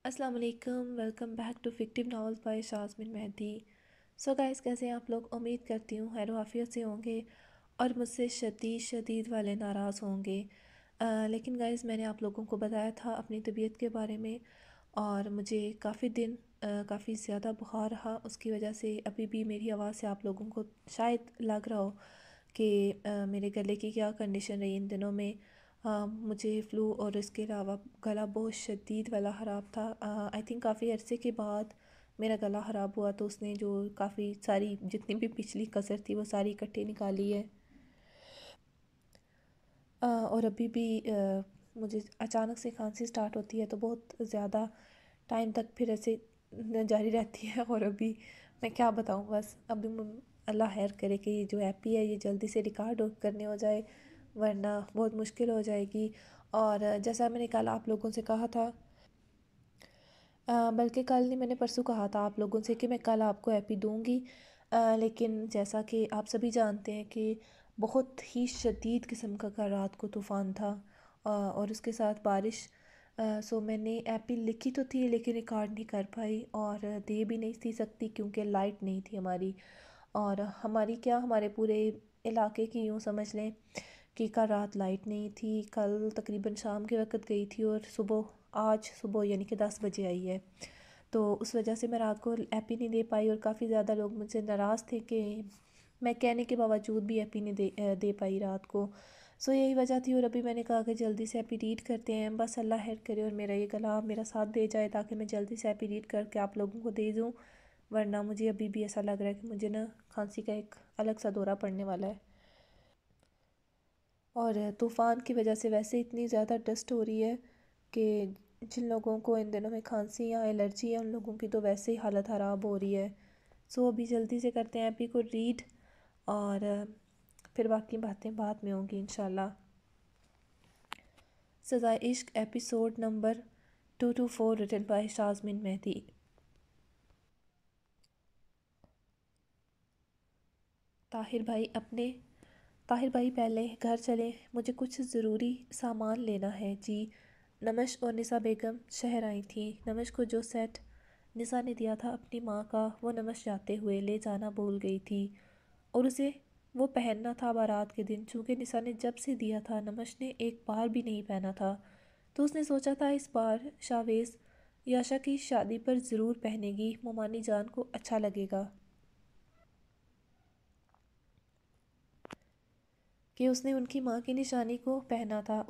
السلام علیکم، welcome back to fictive novels by Shazmeen Mehdi. So guys, کیسے ہیں آپ لوگ؟ امید کرتی ہوں خیر و عافیت سے ہوں گے اور مجھ سے شدید والے ناراض ہوں گے۔ لیکن گائز، میں نے آپ لوگوں کو بتایا تھا اپنی طبیعت کے بارے میں، اور مجھے کافی دن کافی زیادہ بخار رہا۔ اس کی وجہ سے ابھی بھی میری آواز سے آپ لوگوں کو شاید لگ رہا ہو کہ میرے گلے کی کیا کنڈیشن رہی ان دنوں میں۔ مجھے فلو اور اس کے علاوہ گلا بہت شدید والا خراب تھا۔ آئی تھنک کافی عرصے کے بعد میرا گلا خراب ہوا، تو اس نے جو کافی ساری جتنی بھی پچھلی کسر تھی وہ ساری اکٹھی نکالی ہے۔ اور ابھی بھی مجھے اچانک سے کھانسی سٹارٹ ہوتی ہے تو بہت زیادہ ٹائم تک پھر ایسے جاری رہتی ہے، اور ابھی میں کیا بتاؤں، بس ابھی اللہ خیر کرے کہ یہ جو ایپی ہے یہ جلدی سے ریکارڈ کرنے ہو جائے، ورنہ بہت مشکل ہو جائے گی۔ اور جیسا میں نے کل آپ لوگوں سے کہا تھا، بلکہ کل نہیں، میں نے پرسوں کہا تھا آپ لوگوں سے کہ میں کل آپ کو ایپی دوں گی، لیکن جیسا کہ آپ سبھی جانتے ہیں کہ بہت ہی شدید قسم کا کل رات کو طوفان تھا، اور اس کے ساتھ بارش۔ سو میں نے ایپی لکھی تو تھی لیکن ریکارڈ نہیں کر پائی، اور دے بھی نہیں تھی سکتی کیونکہ لائٹ نہیں تھی ہماری، اور ہماری کیا، ہمارے پورے علاقے کی یوں سمجھ لیں کہ کل رات لائٹ نہیں تھی۔ کل تقریباً شام کے وقت گئی تھی اور آج صبح یعنی کہ 10 بجے آئی ہے، تو اس وجہ سے میں رات کو ایپی نہیں دے پائی، اور کافی زیادہ لوگ مجھ سے ناراض تھے کہ میں کہنے کے باوجود بھی ایپی نہیں دے پائی رات کو۔ سو یہی وجہ تھی، اور ابھی میں نے کہا کہ جلدی سے ایپی ریڈ کرتے ہیں، بس اللہ خیر کرے اور میرا یہ گلا میرا ساتھ دے جائے تاکہ میں جلدی سے ایپی ریڈ کر کے آپ لوگوں کو دے دوں، ورنہ مجھے ابھی بھی ایسا لگ رہا ہے کہ مجھے نا کھانسی کا ایک الگ سا دورہ پڑنے والا ہے۔ اور طوفان کی وجہ سے ویسے اتنی زیادہ ڈسٹ ہو رہی ہے کہ جن لوگوں کو ان دنوں میں کھانسی یا الرجی ہے ان لوگوں کی تو ویسے ہی حالت خراب ہو رہی ہے۔ سو ابھی جلدی سے کرتے ہیں ایپی کو ریڈ، اور پھر باقی باتیں بعد میں ہوں گی انشاءاللہ۔ سزائے عشق episode number 224 written by Shazmeen مہدی۔ طاہر بھائی پہلے گھر چلیں، مجھے کچھ ضروری سامان لینا ہے جی۔ نمش اور نسا بیگم شہر آئی تھیں۔ نمش کو جو سیٹ نسا نے دیا تھا اپنی ماں کا، وہ نمش جاتے ہوئے لے جانا بھول گئی تھی، اور اسے وہ پہننا تھا بارات کے دن۔ چونکہ نسا نے جب سے دیا تھا نمش نے ایک بار بھی نہیں پہنا تھا، تو اس نے سوچا تھا اس بار شاویز یاشا کی شادی پر ضرور پہنے گی، مومانی جان کو اچھا لگے گا کہ اس نے ان کی ماں کی نشانی کو پہنا تھا،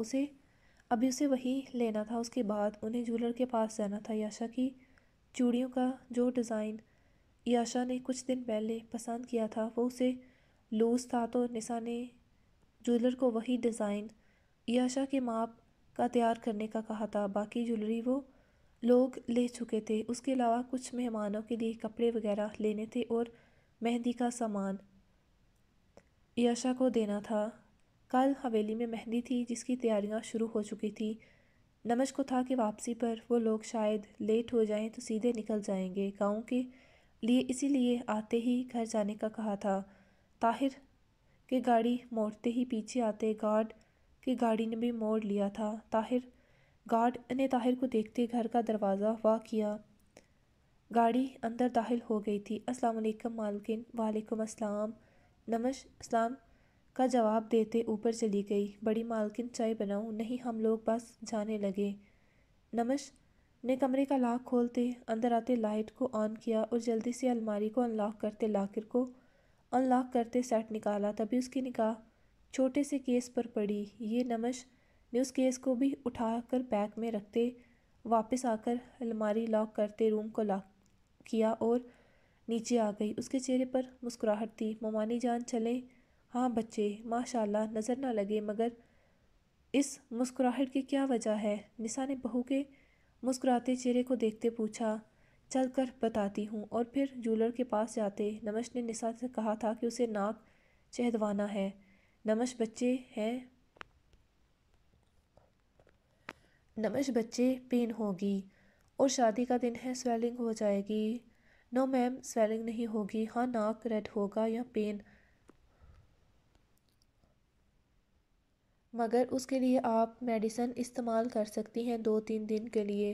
ابھی اسے وہی لینا تھا۔ اس کے بعد انہیں جولر کے پاس جانا تھا۔ یاشا کی چوڑیوں کا جو ڈیزائن یاشا نے کچھ دن پہلے پسند کیا تھا وہ اسے لوز تھا، تو نسا نے جولر کو وہی ڈیزائن یاشا کے ماپ کا تیار کرنے کا کہا تھا۔ باقی جولری وہ لوگ لے چکے تھے، اس کے علاوہ کچھ مہمانوں کے لیے کپڑے وغیرہ لینے تھے اور مہندی کا سامان یاشا کو دینا تھا۔ کل حویلی میں مہندی تھی جس کی تیاریاں شروع ہو چکی تھی۔ نمش کو تھا کہ واپسی پر وہ لوگ شاید لیٹ ہو جائیں تو سیدھے نکل جائیں گے گاؤں کے لیے، اسی لیے آتے ہی گھر جانے کا کہا تھا۔ طاہر کے گاڑی موڑتے ہی پیچھے آتے گارڈ کی گاڑی نے بھی موڑ لیا تھا۔ گارڈ نے طاہر کو دیکھتے گھر کا دروازہ وا کیا۔ گاڑی اندر داخل ہو گئی تھی۔ السلام علیکم مالکن۔ وعلیکم السلام۔ نمش اسلام کا جواب دیتے اوپر چلی گئی۔ بڑی مالکن چائے بناؤں؟ نہیں، ہم لوگ بس جانے لگے۔ نمش نے کمرے کا لاک کھولتے اندر آتے لائٹ کو آن کیا اور جلدی سے الماری کو انلاک کرتے لاکر کو انلاک کرتے سیٹ نکالا۔ تبھی اس کی نگاہ چھوٹے سے کیس پر پڑی۔ یہ نمش نے اس کیس کو بھی اٹھا کر بیگ میں رکھتے واپس آ کر الماری لاک کرتے روم کو لاک کیا اور نیچے آ گئی۔ اس کے چہرے پر مسکراہٹ تھی۔ مومانی جان چلیں؟ ہاں بچے، ماشاءاللہ نظر نہ لگے، مگر اس مسکراہٹ کی کیا وجہ ہے؟ نسا نے بہو کے مسکراتے چہرے کو دیکھتے پوچھا۔ چل کر بتاتی ہوں۔ اور پھر جولر کے پاس جاتے نمش نے نسا سے کہا تھا کہ اسے ناک چہدوانا ہے۔ نمش بچے پین ہوگی اور شادی کا دن ہے، سویلنگ ہو جائے گی۔ نو میم، سویلنگ نہیں ہوگی۔ ہاں ناک ریڈ ہوگا یا پین، مگر اس کے لیے آپ میڈیسن استعمال کر سکتی ہیں 2-3 دن کے لیے۔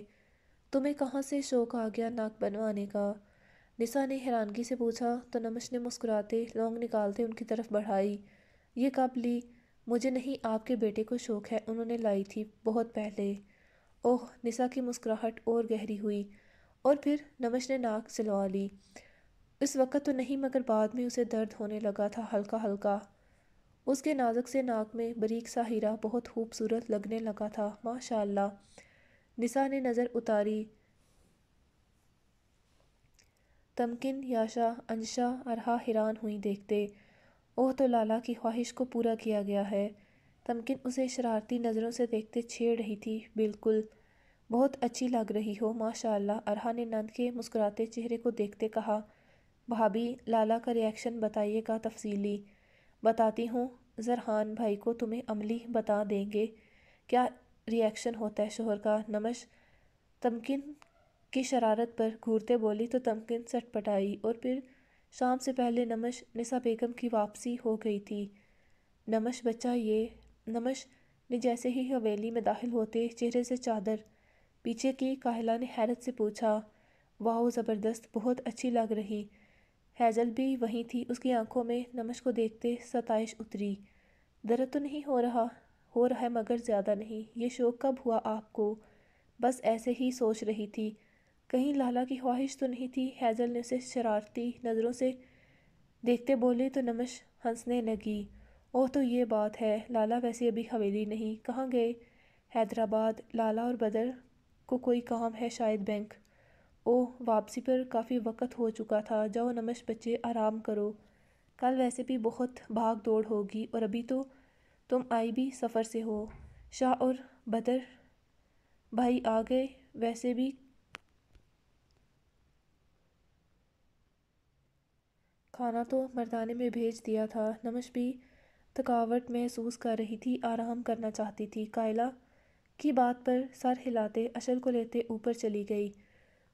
تمہیں کہاں سے شوق آ گیا ناک بنوانے کا؟ نسا نے حیرانگی سے پوچھا تو نمش نے مسکراتے لونگ نکالتے ان کی طرف بڑھائی۔ یہ کب لی؟ مجھے نہیں، آپ کے بیٹے کو شوق ہے، انہوں نے لائی تھی بہت پہلے۔ اوہ، نسا کی مسکراہٹ اور گہری ہوئی، اور پھر نمش نے ناک سلوا لی۔ اس وقت تو نہیں، مگر بعد میں اسے درد ہونے لگا تھا ہلکا ہلکا۔ اس کے نازک سے ناک میں باریک سا ہیرا بہت خوبصورت لگنے لگا تھا۔ ماشاء اللہ۔ نسا نے نظر اتاری۔ تمکن، یاشا، انجشا، ارہا حیران ہوئی دیکھتے۔ اوہ، تو لالا کی خواہش کو پورا کیا گیا ہے۔ تمکن اسے شرارتی نظروں سے دیکھتے چھیڑ رہی تھی۔ بالکل، بہت اچھی لگ رہی ہو، ماشاء اللہ، ارہا نے نند کے مسکراتے چہرے کو دیکھتے کہا۔ بھابھی، لالا کا ری ایکشن بتائیے گا تفصیلی؟ بتاتی ہوں، زرحان بھائی کو تمہیں عملی بتا دیں گے کیا ری ایکشن ہوتا ہے شوہر کا۔ نمش تمکن کی شرارت پر گھورتے بولی تو تمکن سٹ پٹائی، اور پھر شام سے پہلے نمش نسا بیگم کی واپسی ہو گئی تھی۔ نمش بچہ یہ، نمش نے جیسے ہی حویلی میں داخل ہوتے چہرے سے چادر پیچھے کی، کاہلہ نے حیرت سے پوچھا۔ واؤ، زبردست، بہت اچھی لگ رہی۔ ہیزل بھی وہیں تھی، اس کی آنکھوں میں نمش کو دیکھتے ستائش اتری۔ درد تو نہیں ہو رہا؟ ہو رہا ہے مگر زیادہ نہیں۔ یہ شوق کب ہوا آپ کو؟ بس ایسے ہی سوچ رہی تھی۔ کہیں لالا کی خواہش تو نہیں تھی؟ ہیزل نے اسے شرارتی نظروں سے دیکھتے بولے تو نمش ہنسنے لگی۔ اوہ، تو یہ بات ہے، لالا ویسے ابھی حویلی نہیں، کہاں گئے؟ حیدرآباد، لالا اور بدر کو کوئی کام ہے شاید، بینک۔ اوہ، واپسی پر کافی وقت ہو چکا تھا، جاؤ نمش بچے آرام کرو، کل ویسے بھی بہت بھاگ دوڑ ہوگی، اور ابھی تو تم آئی بھی سفر سے ہو۔ شاہ اور بدر بھائی آ گئے؟ ویسے بھی کھانا تو مردانے میں بھیج دیا تھا۔ نمش بھی تھکاوٹ محسوس کر رہی تھی، آرام کرنا چاہتی تھی۔ قائلہ کی بات پر سر ہلاتے اشل کو لیتے اوپر چلی گئی۔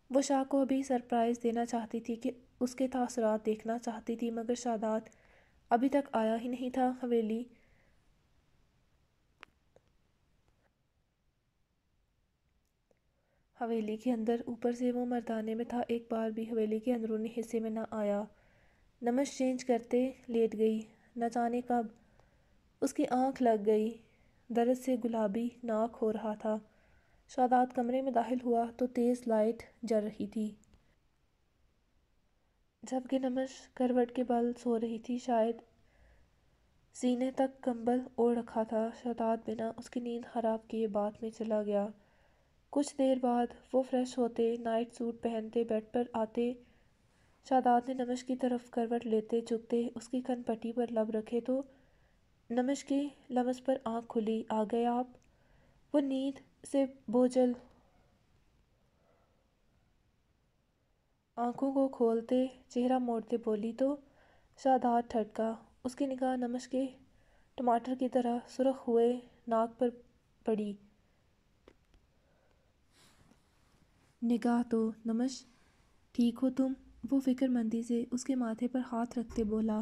وہ شاہ کو بھی سرپرائز دینا چاہتی تھی کہ اس کے تاثرات دیکھنا چاہتی تھی، مگر شاداب ابھی تک آیا ہی نہیں تھا۔ حویلی کے اندر، اوپر سے وہ مردانے میں تھا، ایک بار بھی حویلی کے اندرونی حصے میں نہ آیا۔ نمش چینج کرتے لیٹ گئی۔ نہ جانے کب اس کی آنکھ لگ گئی، درد سے گلابی ناک ہو رہا تھا۔ شاداب کمرے میں داخل ہوا تو تیز لائٹ جل رہی تھی، جبکہ نمش کروٹ کے بل سو رہی تھی، شاید سینے تک کمبل اوڑھ رکھا تھا۔ شاداب بنا اس کی نیند خراب کیے باتھ میں چلا گیا۔ کچھ دیر بعد وہ فریش ہوتے، نائٹ سوٹ پہنتے بیڈ پر آتے۔ شاداب نے نمش کی طرف کروٹ لیتے جھکتے اس کی کن پٹی پر لب رکھے تو نمش کی لمس پر آنکھ کھلی۔ آ گئے آپ؟ وہ نیند سے بوجھل آنکھوں کو کھولتے چہرہ موڑتے بولی تو شاداب ٹھٹکا۔ اس کی نگاہ نمش کے ٹماٹر کی طرح سرخ ہوئے ناک پر پڑی۔ نگاہ تو، نمش ٹھیک ہو تم؟ وہ فکر مندی سے اس کے ماتھے پر ہاتھ رکھتے بولا۔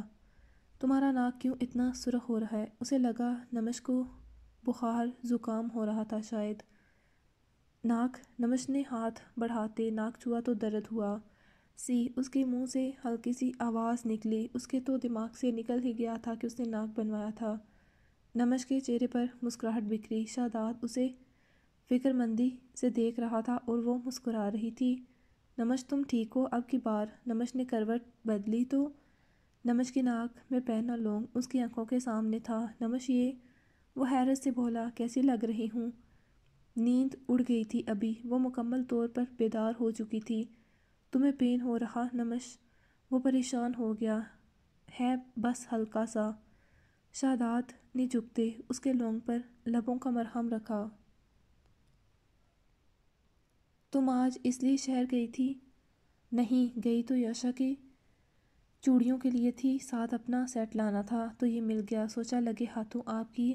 تمہارا ناک کیوں اتنا سرخ ہو رہا ہے؟ اسے لگا نمش کو بخار زکام ہو رہا تھا شاید۔ ناک، نمش نے ہاتھ بڑھاتے ناک چھوا تو درد ہوا سی، اس کے منہ سے ہلکی سی آواز نکلی۔ اس کے تو دماغ سے نکل ہی گیا تھا کہ اس نے ناک بنوایا تھا۔ نمش کے چہرے پر مسکراہٹ بکھری۔ شاداب اسے فکر مندی سے دیکھ رہا تھا اور وہ مسکرا رہی تھی۔ نمش تم ٹھیک ہو اب کی بار؟ نمش نے کروٹ بدلی تو نمش کی ناک میں پہنا لونگ اس کی آنکھوں کے سامنے تھا۔ نمش یہ؟ وہ حیرت سے بولا، کیسی لگ رہی ہوں؟ نیند اڑ گئی تھی ابھی، وہ مکمل طور پر بیدار ہو چکی تھی۔ تمہیں پین ہو رہا نمش؟ وہ پریشان ہو گیا ہے، بس ہلکا سا۔ شاداب نے جھکتے اس کے لونگ پر لبوں کا مرہم رکھا۔ تم آج اس لیے شہر گئی تھی؟ نہیں گئی تو یاشا کی چوڑیوں کے لیے تھی، ساتھ اپنا سیٹ لانا تھا تو یہ مل گیا، سوچا لگے ہاتھوں آپ کی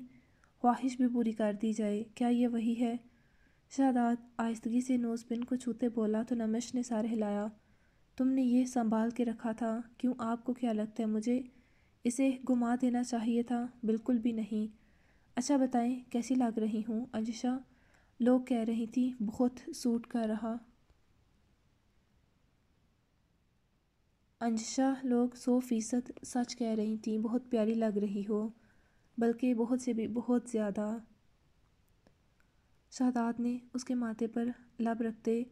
خواہش بھی پوری کر دی جائے۔ کیا یہ وہی ہے؟ شاداب آہستگی سے نوز پن کو چھوتے بولا تو نمش نے سر ہلایا۔ تم نے یہ سنبھال کے رکھا تھا؟ کیوں، آپ کو کیا لگتا ہے مجھے اسے گما دینا چاہیے تھا؟ بالکل بھی نہیں۔ اچھا بتائیں کیسی لگ رہی ہوں؟ انجشا لوگ کہہ رہی تھیں بہت سوٹ کر رہا انشا لوگ 100% سچ کہہ رہی تھیں، بہت پیاری لگ رہی ہو، بلکہ بہت سے بھی بہت زیادہ۔ شہزاد نے اس کے ماتھے پر لب رکھتے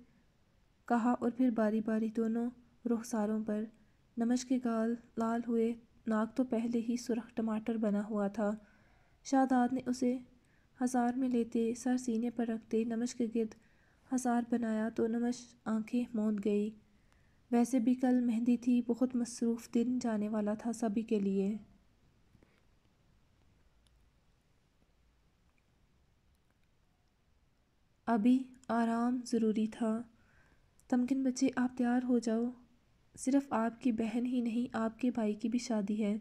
کہا اور پھر باری باری دونوں رخساروں پر۔ نمش کے گال لال ہوئے، ناک تو پہلے ہی سرخ ٹماٹر بنا ہوا تھا۔ شہزاد نے اسے ہزار میں لیتے، سر سینے پر رکھتے نمش کے گرد ہزار بنایا تو نمش آنکھیں موند گئی۔ ویسے بھی کل مہندی تھی، بہت مصروف دن جانے والا تھا سبھی کے لیے۔ ابھی آرام ضروری تھا۔ تمکن بچے آپ تیار ہو جاؤ، صرف آپ کی بہن ہی نہیں آپ کے بھائی کی بھی شادی ہے۔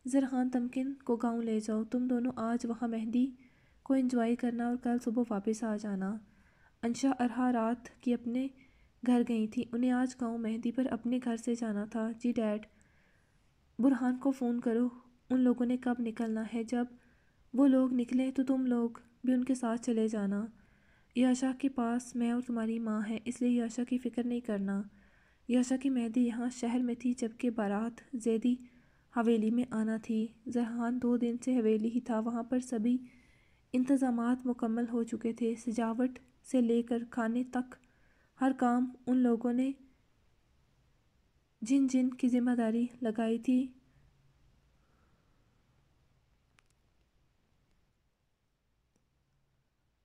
زرحان تمکن کو گاؤں لے جاؤ، تم دونوں آج وہاں مہندی کو انجوائے کرنا اور کل صبح واپس آ جانا۔ انشا ارہا رات کی اپنے گھر گئی تھی، انہیں آج گاؤں مہندی پر اپنے گھر سے جانا تھا۔ جی ڈیڈ، برہان کو فون کرو، ان لوگوں نے کب نکلنا ہے؟ جب وہ لوگ نکلیں تو تم لوگ بھی ان کے ساتھ چلے جانا۔ یاشا کے پاس میں اور تمہاری ماں ہے، اس لیے یاشا کی فکر نہیں کرنا۔ یاشا کی مہندی یہاں شہر میں تھی جبکہ بارات زیدی حویلی میں آنا تھی۔ زرحان 2 دن سے حویلی ہی تھا، وہاں پر سبھی انتظامات مکمل ہو چکے تھے، سجاوٹ سے لے کر کھانے تک ہر کام ان لوگوں نے جن جن کی ذمہ داری لگائی تھی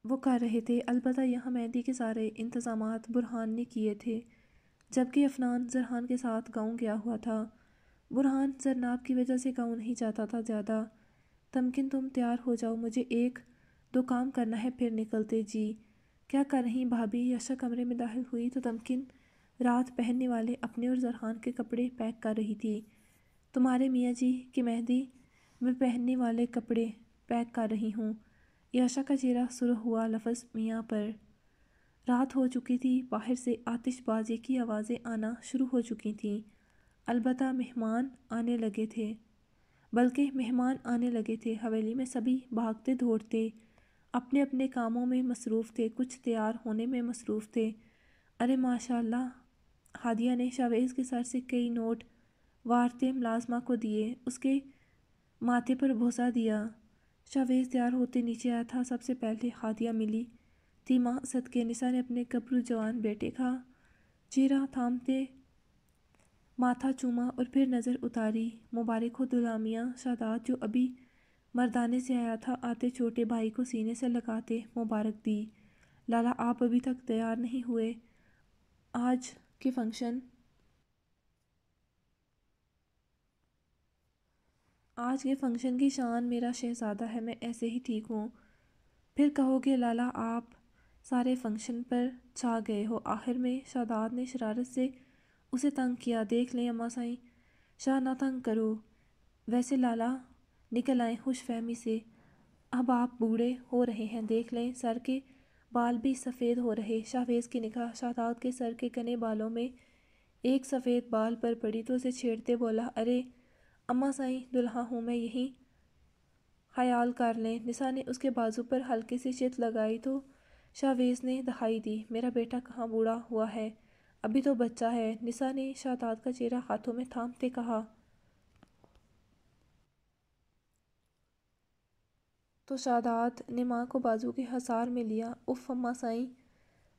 وہ کر رہے تھے۔ البتہ یہاں مہندی کے سارے انتظامات برہان نے کیے تھے، جبکہ عفنان زرحان کے ساتھ گاؤں گیا ہوا تھا۔ برہان زرناب کی وجہ سے گاؤں نہیں جاتا تھا زیادہ۔ تمکن تم تیار ہو جاؤ، مجھے 1-2 کام کرنا ہے پھر نکلتے۔ جی کیا کر رہی بھابھی؟ یاشا کمرے میں داخل ہوئی تو تمکن رات پہننے والے اپنے اور زرحان کے کپڑے پیک کر رہی تھی۔ تمہارے میاں جی کی مہندی میں پہننے والے کپڑے پیک کر رہی ہوں۔ یاشا کا چہرہ سرخ ہوا لفظ میاں پر۔ رات ہو چکی تھی، باہر سے آتش بازی کی آوازیں آنا شروع ہو چکی تھیں، البتہ مہمان آنے لگے تھے۔ حویلی میں سبھی بھاگتے دوڑتے اپنے اپنے کاموں میں مصروف تھے، کچھ تیار ہونے میں مصروف تھے۔ ارے ماشاءاللہ! ہادیہ نے شاویز کے سر سے کئی نوٹ وارتے ملازمہ کو دیے، اس کے ماتھے پر بوسہ دیا۔ شاویز تیار ہوتے نیچے آیا تھا، سب سے پہلے ہادیہ ملی تھی ماں صدقے۔ نسا نے اپنے گبرو جوان بیٹے کا چہرہ تھامتے ماتھا چوما اور پھر نظر اتاری۔ مبارک ہو دلہا میاں۔ شہزاد جو ابھی مردانے سے آیا تھا، آتے چھوٹے بھائی کو سینے سے لگاتے مبارک دی۔ لالا آپ ابھی تک تیار نہیں ہوئے؟ آج کے فنکشن کی شان میرا شہزادہ ہے، میں ایسے ہی ٹھیک ہوں۔ پھر کہو گے لالا آپ سارے فنکشن پر چھا گئے ہو۔ آخر میں شہزاد نے شرارت سے اسے تنگ کیا۔ دیکھ لیں اماں سائیں، شاہ نہ تنگ کرو۔ ویسے لالا نکل آئے خوش فہمی سے، اب آپ بوڑھے ہو رہے ہیں، دیکھ لیں سر کے بال بھی سفید ہو رہے۔ شاویز کی نگاہ شہزاد کے سر کے گھنے بالوں میں ایک سفید بال پر پڑی تو اسے چھیڑتے بولا، ارے اماں سائیں دلہا ہوں میں، یہی خیال کر لیں۔ نسا نے اس کے بازو پر ہلکے سے چت لگائی تو شاویز نے دہائی دی، میرا بیٹا کہاں بوڑھا ہوا ہے، ابھی تو بچہ ہے۔ نسا نے شہزاد کا چہرہ ہاتھوں میں تھامتے کہا۔ تو شہزاد نے ماں کو بازو کے حصار میں لیا، اف اماں سائیں،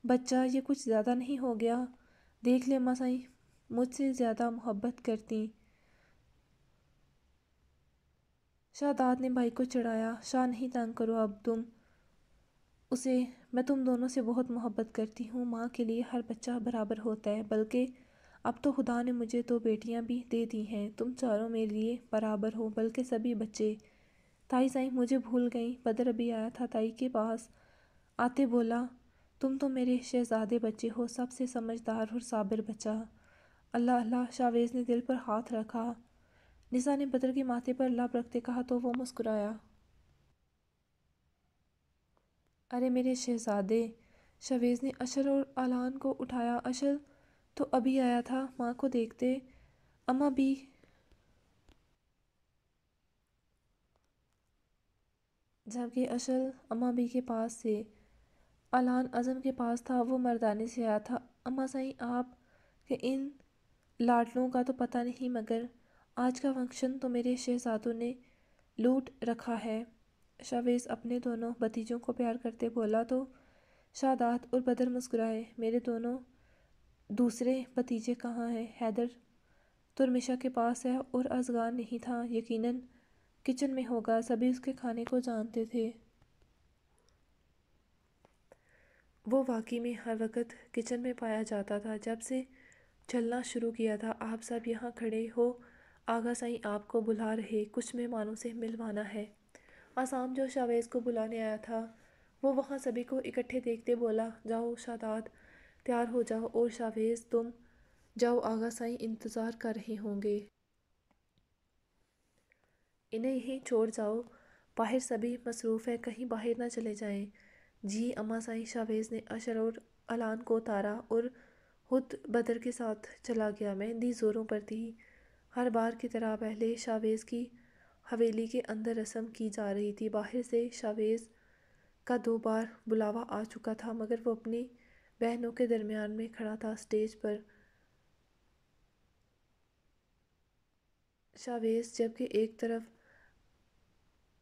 بچہ یہ کچھ زیادہ نہیں ہو گیا؟ دیکھ لیں اماں سائیں مجھ سے زیادہ محبت کرتیں۔ شہزاد نے بھائی کو چڑھایا، شاہ نہیں تنگ کرو اب تم اسے، میں تم دونوں سے بہت محبت کرتی ہوں۔ ماں کے لیے ہر بچہ برابر ہوتا ہے، بلکہ اب تو خدا نے مجھے 2 بیٹیاں بھی دے دی ہیں، تم چاروں میرے لیے برابر ہو، بلکہ سبھی بچے۔ تائی سائیں مجھے بھول گئیں، بدر ابھی آیا تھا تائی کے پاس، آتے بولا تم تو میرے شہزادے بچے ہو، سب سے سمجھدار اور صابر بچہ۔ اللہ اللہ! شاویز نے دل پر ہاتھ رکھا۔ نسا نے بدر کے ماتھے پر لب رکھتے کہا تو وہ مسکرایا۔ ارے میرے شہزادے! شاویز نے اشل اور اعلان کو اٹھایا۔ اشل تو ابھی آیا تھا، ماں کو دیکھتے اماں بھی جبکہ اشل اماں بھی کے پاس سے، اعلان اعظم کے پاس تھا، وہ مردانے سے آیا تھا۔ اماں سائیں آپ کے ان لاڈلوں کا تو پتہ نہیں، مگر آج کا فنکشن تو میرے شہزادوں نے لوٹ رکھا ہے۔ شاویز اپنے دونوں بھتیجوں کو پیار کرتے بولا تو شاداب اور بدر مسکرائے۔ میرے دونوں دوسرے بھتیجے کہاں ہیں؟ حیدر ترمشا کے پاس ہے اور ازگار نہیں تھا، یقیناً کچن میں ہوگا۔ سبھی اس کے کھانے کو جانتے تھے۔ وہ واقعی میں ہر وقت کچن میں پایا جاتا تھا۔ جب سے چلنا شروع کیا تھا۔ آپ سب یہاں کھڑے ہو، آغا سائیں آپ کو بلا رہے، کچھ مہمانوں سے ملوانا ہے۔ عصام جو شاویز کو بلانے آیا تھا، وہ وہاں سبھی کو اکٹھے دیکھتے بولا، جاؤ شاداب تیار ہو جاؤ، اور شاویز تم جاؤ، آغا سائیں انتظار کر رہے ہوں گے۔ انہیں یہیں چھوڑ جاؤ، باہر سبھی مصروف ہے، کہیں باہر نہ چلے جائیں۔ جی اماں سائیں۔ شاویز نے اشر اور علان کو اتارا اور خود بدر کے ساتھ چلا گیا۔ مہندی زوروں پر تھی۔ ہر بار کی طرح پہلے شاویز کی حویلی کے اندر رسم کی جا رہی تھی۔ باہر سے شاویز کا 2 بار بلاوا آ چکا تھا، مگر وہ اپنی بہنوں کے درمیان میں کھڑا تھا۔ اسٹیج پر شاویز، جبکہ ایک طرف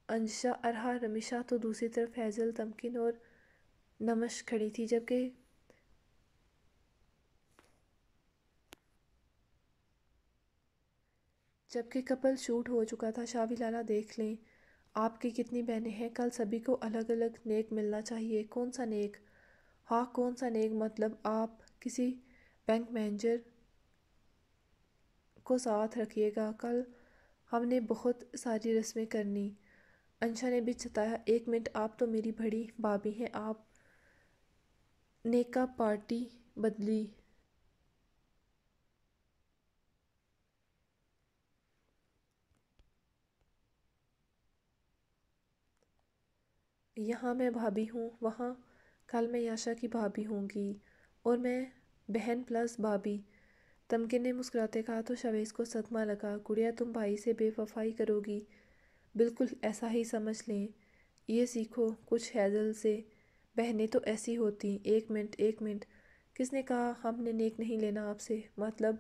انشا ارحا رمیشہ تو دوسری طرف ہیزل، تمکن اور نمش کھڑی تھی۔ جبکہ کپل شوٹ ہو چکا تھا۔ شاوی لالا دیکھ لیں آپ کی کتنی بہنیں ہیں، کل سبھی کو الگ الگ نیک ملنا چاہیے۔ کون سا نیک؟ ہاں کون سا نیک؟ مطلب آپ کسی بینک مینیجر کو ساتھ رکھیے گا، کل ہم نے بہت ساری رسمیں کرنی۔ انشا نے بھی جتایا، ایک منٹ، آپ تو میری بڑی بھابی ہیں، آپ نے کب پارٹی بدلی؟ یہاں میں بھابی ہوں، وہاں کل میں یاشا کی بھابی ہوں گی، اور میں بہن پلس بھابی۔ تمکن نے مسکراتے کہا تو شاویز کو صدمہ لگا۔ گڑیا تم بھائی سے بے وفائی کرو گی؟ بالکل ایسا ہی سمجھ لیں، یہ سیکھو کچھ ہیزل سے، بہنیں تو ایسی ہوتی۔ ایک منٹ ایک منٹ، کس نے کہا ہم نے نیک نہیں لینا آپ سے؟ مطلب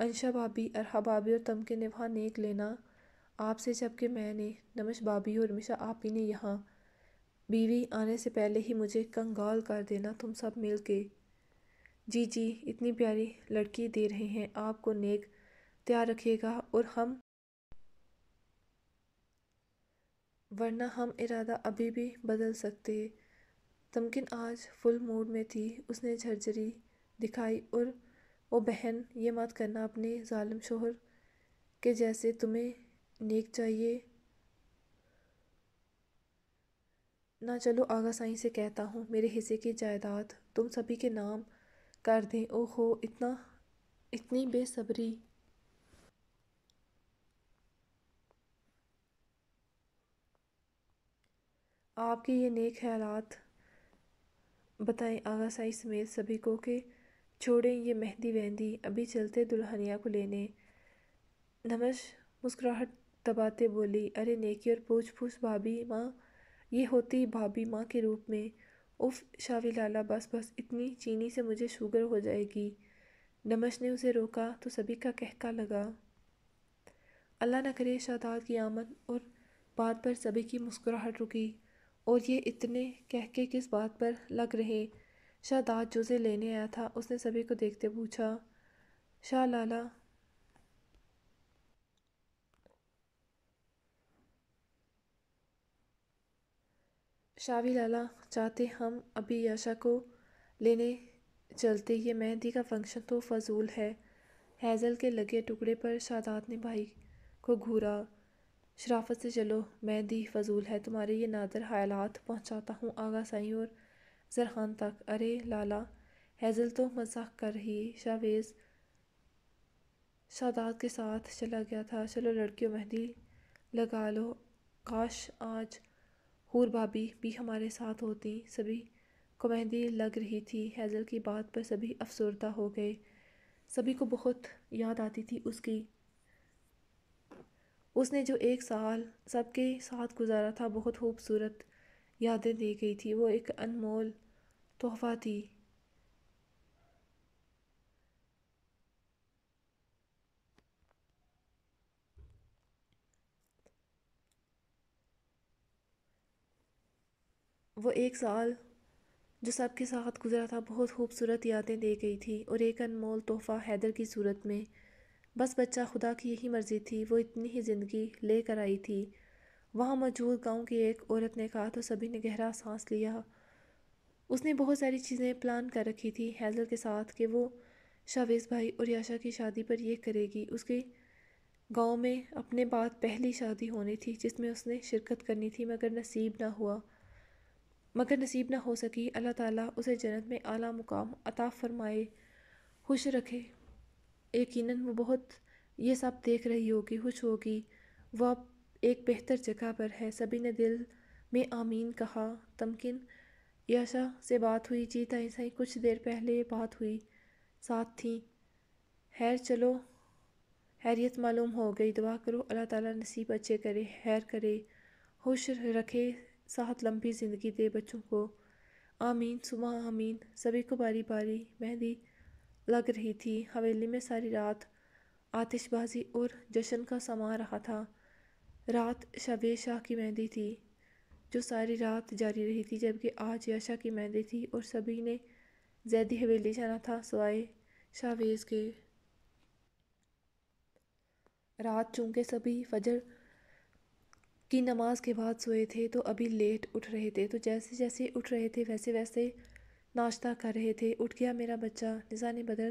انشا بھابی، ارحا بھابی اور تمکن نے وہاں نیک لینا آپ سے، جبکہ میں نے، نمش بھابی اور رمیشہ آپی نے یہاں بیوی آنے سے پہلے ہی مجھے کنگال کر دینا تم سب مل کے۔ جی جی، اتنی پیاری لڑکی دے رہے ہیں آپ کو، نیک تیار رکھیے گا، اور ورنہ ہم ارادہ ابھی بھی بدل سکتے۔ تمکن آج فل موڈ میں تھی، اس نے جھرجھری دکھائی، اور او بہن، یہ مت کرنا اپنے ظالم شوہر کے جیسے، تمہیں نیک چاہیے نہ؟ چلو آغا سائیں سے کہتا ہوں میرے حصے کی جائیداد تم سبھی کے نام کر دیں۔ او ہو، اتنی بے صبری! آپ کے یہ نیک خیالات بتائیں آغا سائیں سمیت سبھی کو کہ چھوڑیں یہ مہندی وہندی، ابھی چلتے دلہنیا کو لینے۔ نمش مسکراہٹ دباتے بولی، ارے نیکی اور پوچھ پوچھ بھابی ماں، یہ ہوتی بھابی ماں کے روپ میں۔ اف شاوی لالا، بس بس، اتنی چینی سے مجھے شوگر ہو جائے گی۔ نمش نے اسے روکا تو سبھی کا قہقہ لگا۔ اللہ نہ کرے شاداب کی آمد اور بات پر سبھی کی مسکراہٹ رکی۔ اور یہ اتنے قہقے کس بات پر لگ رہے؟ شاداب جوزے لینے آیا تھا، اس نے سبھی کو دیکھتے پوچھا۔ شاہ لالا شاوی لالا چاہتے ہم ابھی یاشا کو لینے چلتے، یہ مہندی کا فنکشن تو فضول ہے۔ ہیزل کے لگے ٹکڑے پر شاداب نے بھائی کو گھورا، شرافت سے چلو، مہندی فضول ہے، تمہارے یہ نادر خیالات پہنچاتا ہوں آغا سائیں اور زرخان تک۔ ارے لالا، ہیزل تو مزاح کر رہی۔ شاویز شاداب کے ساتھ چلا گیا تھا، چلو لڑکیوں مہندی لگا لو، کاش آج حور بھابی بھی ہمارے ساتھ ہوتی۔ سبھی کو مہندی لگ رہی تھی۔ ہیزل کی بات پر سبھی افسردہ ہو گئے، سبھی کو بہت یاد آتی تھی اس نے جو ایک سال سب کے ساتھ گزارا تھا، بہت خوبصورت یادیں دے گئی تھی، وہ ایک انمول تحفہ تھی۔ وہ ایک سال جو سب کے ساتھ گزرا تھا بہت خوبصورت یادیں دے گئی تھی، اور ایک انمول تحفہ حیدر کی صورت میں۔ بس بچہ، خدا کی یہی مرضی تھی، وہ اتنی ہی زندگی لے کر آئی تھی۔ وہاں موجود گاؤں کی ایک عورت نے کہا تو سبھی نے گہرا سانس لیا۔ اس نے بہت ساری چیزیں پلان کر رکھی تھی حیدر کے ساتھ کہ وہ شاویز بھائی اور یاشا کی شادی پر یہ کرے گی۔ اس کے گاؤں میں اپنے بعد پہلی شادی ہونی تھی جس میں اس نے شرکت کرنی تھی، مگر نصیب نہ ہو سکی۔ اللہ تعالیٰ اسے جنت میں اعلیٰ مقام عطا فرمائے، خوش رکھے۔ یقیناً وہ بہت یہ سب دیکھ رہی ہوگی، خوش ہوگی، وہ اب ایک بہتر جگہ پر ہے۔ سبھی نے دل میں آمین کہا۔ تمکن یاشا سے بات ہوئی؟ جی تائیں سائیں، کچھ دیر پہلے بات ہوئی، ساتھ تھیں۔ خیر چلو، خیریت معلوم ہو گئی، دعا کرو اللہ تعالیٰ نصیب اچھے کرے، خیر کرے، خوش رکھے، صحت لمبی زندگی دے بچوں کو۔ آمین ثم آمین۔ سبھی کو باری باری مہندی لگ رہی تھی۔ حویلی میں ساری رات آتش بازی اور جشن کا سما رہا تھا۔ رات شاویز شاہ کی مہندی تھی جو ساری رات جاری رہی تھی، جبکہ آج یاشا کی مہندی تھی اور سبھی نے زیدی حویلی جانا تھا سوائے شاویز کے۔ رات چونکہ سبھی فجر کی نماز کے بعد سوئے تھے تو ابھی لیٹ اٹھ رہے تھے، تو جیسے جیسے اٹھ رہے تھے ویسے ویسے ناشتہ کر رہے تھے۔ اٹھ گیا میرا بچہ؟ نزا نے بدر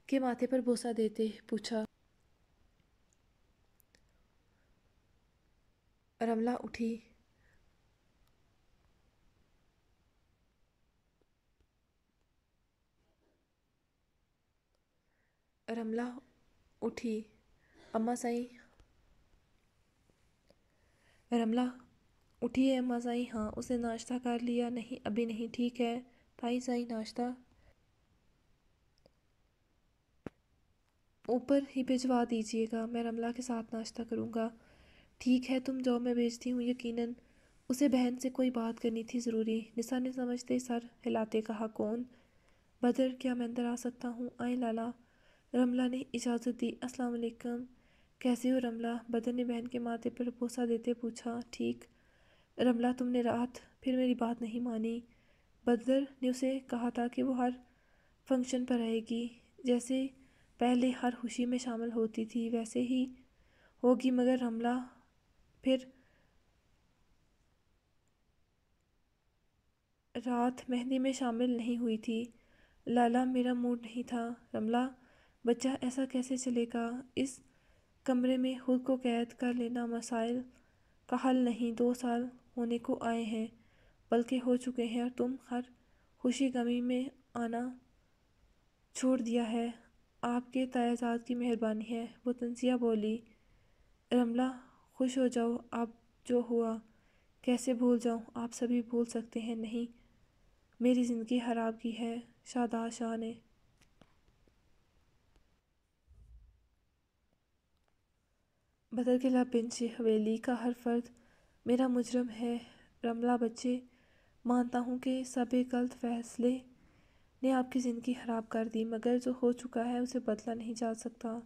کے ماتھے پر بوسہ دیتے پوچھا۔ رملہ اٹھی۔ رملہ اٹھی اماں سائیں؟ رملہ اٹھی ہے اماں سائیں؟ ہاں۔ اس نے ناشتہ کر لیا؟ نہیں ابھی نہیں۔ ٹھیک ہے تائیں سائیں، ناشتہ اوپر ہی بھجوا دیجیے گا، میں رملہ کے ساتھ ناشتہ کروں گا۔ ٹھیک ہے، تم جاؤ، میں بھیجتی ہوں۔ یقیناً اسے بہن سے کوئی بات کرنی تھی ضروری۔ نسا نے سمجھتے سر ہلاتے کہا، کون؟ بدر، کیا میں اندر آ سکتا ہوں؟ آئیں لالا۔ رملہ نے اجازت دی۔ السلام علیکم، کیسے ہو رملہ؟ بدر نے بہن کے ماتھے پر بوسہ دیتے پوچھا۔ ٹھیک۔ رملہ، تم نے رات پھر میری بات نہیں مانی۔ بدر نے اسے کہا تھا کہ وہ ہر فنکشن پر آئے گی، جیسے پہلے ہر خوشی میں شامل ہوتی تھی ویسے ہی ہوگی، مگر رملہ پھر رات مہندی میں شامل نہیں ہوئی تھی۔ لالا، میرا موڈ نہیں تھا۔ رملہ، بچہ ایسا کیسے چلے گا؟ اس کمرے میں خود کو قید کر لینا مسائل کا حل نہیں۔ 2 سال ہونے کو آئے ہیں، بلکہ ہو چکے ہیں، اور تم ہر خوشی غمی میں آنا چھوڑ دیا ہے۔ آپ کے تیازات کی مہربانی ہے، وہ تنزیہ بولی۔ رملہ، خوش ہو جاؤ، اب جو ہوا کیسے بھول جاؤں؟ آپ سبھی بھول سکتے ہیں۔ نہیں، میری زندگی خراب کی ہے۔ شاداب شاہ نے بدر کے لب پنچے۔ حویلی کا ہر فرد میرا مجرم ہے رملہ بچے، مانتا ہوں کہ سب غلط فیصلے نے آپ کی زندگی خراب کر دی، مگر جو ہو چکا ہے اسے بدلا نہیں جا سکتا۔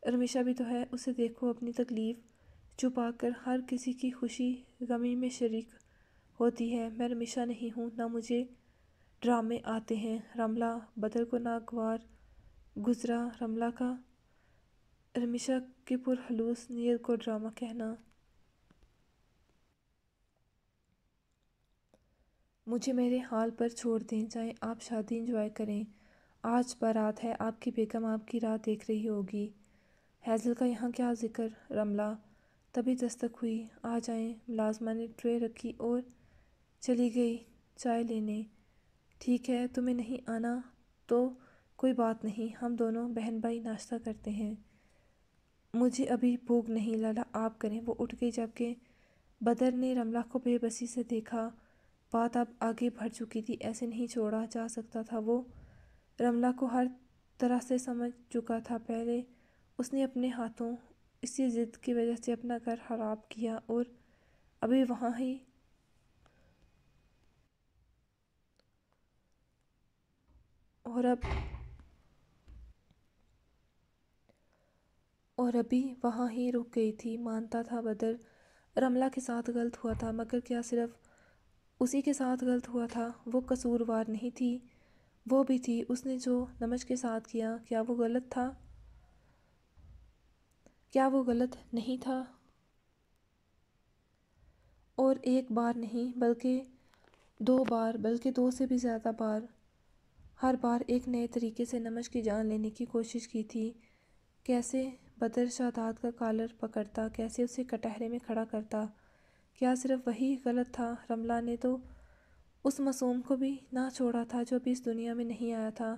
رمیشہ بھی تو ہے، اسے دیکھو، اپنی تکلیف چھپا کر ہر کسی کی خوشی غمی میں شریک ہوتی ہے۔ میں رمیشہ نہیں ہوں، نہ مجھے ڈرامے آتے ہیں۔ رملہ، بدر کو ناگوار گزرا رملہ کا رمیشہ کی پرخلوص نیت کو ڈرامہ کہنا۔ مجھے میرے حال پر چھوڑ دیں، جائیں آپ شادی انجوائے کریں۔ آج بارات ہے، آپ کی بیگم آپ کی راہ دیکھ رہی ہوگی۔ ہیزل کا یہاں کیا ذکر؟ رملہ، تبھی دستک ہوئی، آ جائیں۔ ملازمہ نے ٹرے رکھی اور چلی گئی چائے لینے۔ ٹھیک ہے، تمہیں نہیں آنا تو کوئی بات نہیں، ہم دونوں بہن بھائی ناشتہ کرتے ہیں۔ مجھے ابھی بھوک نہیں، لالا آپ کریں۔ وہ اٹھ گئی، جبکہ بدر نے رملہ کو بے بسی سے دیکھا۔ بات اب آگے بڑھ چکی تھی، ایسے نہیں چھوڑا جا سکتا تھا۔ وہ رملہ کو ہر طرح سے سمجھ چکا تھا۔ پہلے اس نے اپنے ہاتھوں اسی ضد کی وجہ سے اپنا گھر خراب کیا، اور ابھی وہاں ہی اور ابھی وہاں ہی رک گئی تھی۔ مانتا تھا بدر رملہ کے ساتھ غلط ہوا تھا، مگر کیا صرف اسی کے ساتھ غلط ہوا تھا، وہ قصوروار نہیں تھی، وہ بھی تھی۔ اس نے جو نمش کے ساتھ کیا، کیا وہ غلط تھا؟ کیا وہ غلط نہیں تھا؟ اور ایک بار نہیں بلکہ 2 بار، بلکہ 2 سے بھی زیادہ بار، ہر بار ایک نئے طریقے سے نمش کی جان لینے کی کوشش کی تھی۔ کیسے بدر شاداب کا کالر پکڑتا، کیسے اسے کٹہرے میں کھڑا کرتا۔ کیا صرف وہی غلط تھا؟ رملہ نے تو اس معصوم کو بھی نہ چھوڑا تھا جو ابھی اس دنیا میں نہیں آیا تھا۔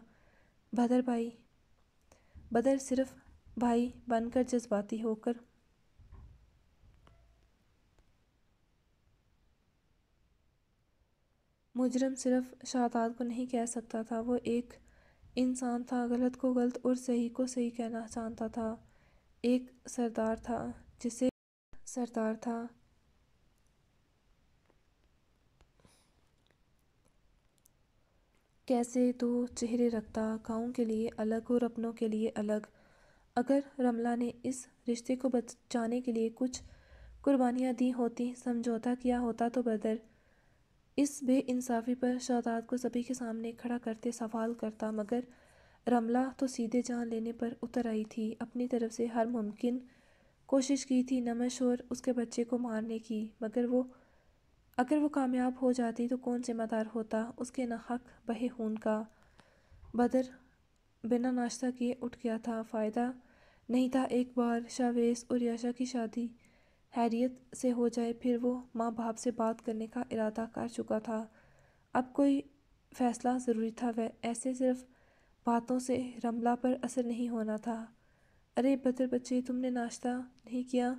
بدر صرف بھائی بن کر، جذباتی ہو کر مجرم صرف شاداب کو نہیں کہہ سکتا تھا، وہ ایک انسان تھا، غلط کو غلط اور صحیح کو صحیح کہنا جانتا تھا، ایک سردار تھا جسے سردار تھا۔ کیسے 2 چہرے رکھتا، گاؤں کے لیے الگ اور اپنوں کے لیے الگ۔ اگر رملہ نے اس رشتے کو بچانے کے لیے کچھ قربانیاں دی ہوتی، سمجھوتا کیا ہوتا، تو بدر اس بے انصافی پر شاداب کو سبھی کے سامنے کھڑا کرتے سوال کرتا، مگر رملہ تو سیدھے جان لینے پر اتر آئی تھی، اپنی طرف سے ہر ممکن کوشش کی تھی نمش اور اس کے بچے کو مارنے کی، مگر اگر وہ کامیاب ہو جاتی تو کون ذمہ دار ہوتا اس کے ناحق بہے خون کا؟ بدر بنا ناشتہ کیے اٹھ گیا تھا، فائدہ نہیں تھا، ایک بار شاویز اور یاشا کی شادی خیریت سے ہو جائے پھر وہ ماں باپ سے بات کرنے کا ارادہ کر چکا تھا، اب کوئی فیصلہ ضروری تھا، ایسے صرف باتوں سے رملہ پر اثر نہیں ہونا تھا۔ ارے بدر بچے، تم نے ناشتہ نہیں کیا؟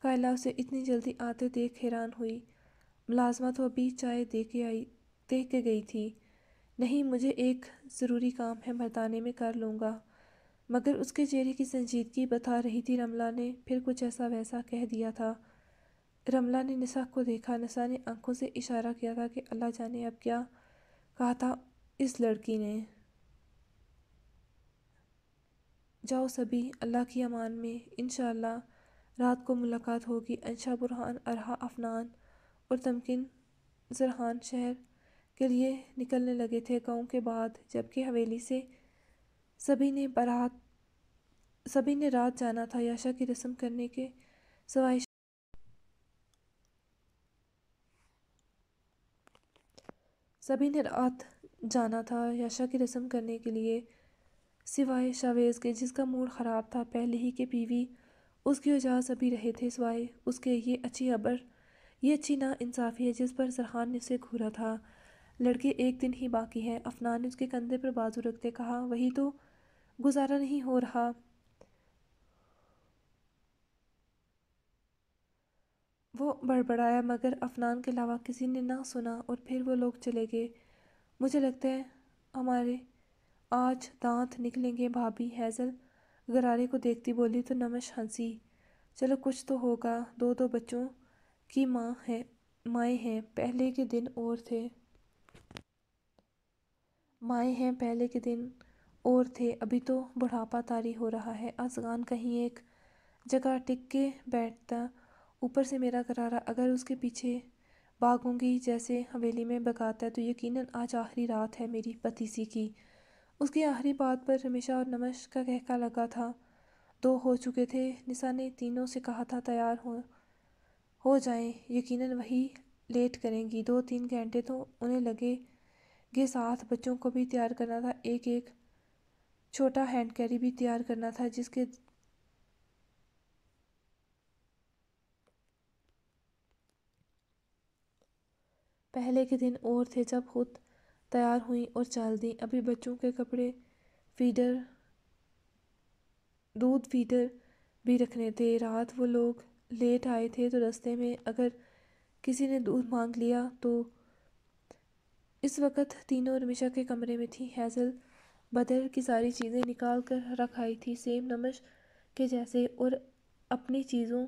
کائلہ اسے اتنی جلدی آتے دیکھ حیران ہوئی۔ ملازمہ تو ابھی چائے دے کے گئی تھی۔ نہیں، مجھے ایک ضروری کام ہے، مردانے میں کر لوں گا، مگر اس کے چہرے کی سنجیدگی بتا رہی تھی رملہ نے پھر کچھ ایسا ویسا کہہ دیا تھا۔ رملہ نے نساء کو دیکھا، نساء نے آنکھوں سے اشارہ کیا تھا کہ اللہ جانے اب کیا کہا تھا اس لڑکی نے۔ جاؤ سبھی، اللہ کی امان میں، انشاءاللہ رات کو ملاقات ہوگی۔ انشا، برہان، ارہا، افنان اور تمکن زرحان شہر کے لیے نکلنے لگے تھے گاؤں کے بعد، جبکہ حویلی سے سبھی نے رات جانا تھا یاشا کی رسم کرنے کے سوائے سبھی نے رات جانا تھا یاشا کی رسم کرنے کے لیے سوائے شاویز کے، جس کا موڈ خراب تھا، پہلے ہی کے بیوی اس کی وجہ سبھی رہے تھے سوائے اس کے۔ یہ اچھی نا انصافی ہے جس پر زرحان نے اسے گھورا تھا۔ لڑکے، ایک دن ہی باقی ہے، افنان نے اس کے کندھے پر بازو رکھتے کہا، وہی تو گزارا نہیں ہو رہا۔ وہ بڑبڑایا، مگر افنان کے علاوہ کسی نے نہ سنا، اور پھر وہ لوگ چلے گئے۔ مجھے لگتا ہے ہمارے آج دانت نکلیں گے بھابھی، ہیزل غرارے کو دیکھتی بولی تو نمش ہنسی۔ چلو کچھ تو ہوگا، 2 بچوں کی مائیں ہیں، پہلے کے دن اور تھے۔ ابھی تو بڑھاپا طاری ہو رہا ہے، ازغان کہیں ایک جگہ ٹک کے بیٹھتا، اوپر سے میرا غرارہ اگر اس کے پیچھے بھاگوں گی جیسے حویلی میں بھگاتا ہے تو یقیناً آج آخری رات ہے میری بھتیسی کی۔ اس کی آخری بات پر رمیشہ اور نمش کا قہقہ لگا تھا۔ 2 ہو چکے تھے، نساء نے تینوں سے کہا تھا تیار ہو جائیں، یقیناً وہی لیٹ کریں گی، 2-3 گھنٹے تو انہیں لگے گے، ساتھ بچوں کو بھی تیار کرنا تھا، ایک چھوٹا ہینڈ کیری بھی تیار کرنا تھا جس کے پہلے کے دن اور تھے جب خود تیار ہوئیں اور چل دیں، ابھی بچوں کے کپڑے، دودھ فیڈر بھی رکھنے تھے، رات وہ لوگ لیٹ آئے تھے تو رستے میں اگر کسی نے دودھ مانگ لیا تو۔ اس وقت تینوں رمیشہ کے کمرے میں تھیں، ہیزل بدر کی ساری چیزیں نکال کر رکھ آئی تھی، سیم نمش کے جیسے، اور اپنی چیزوں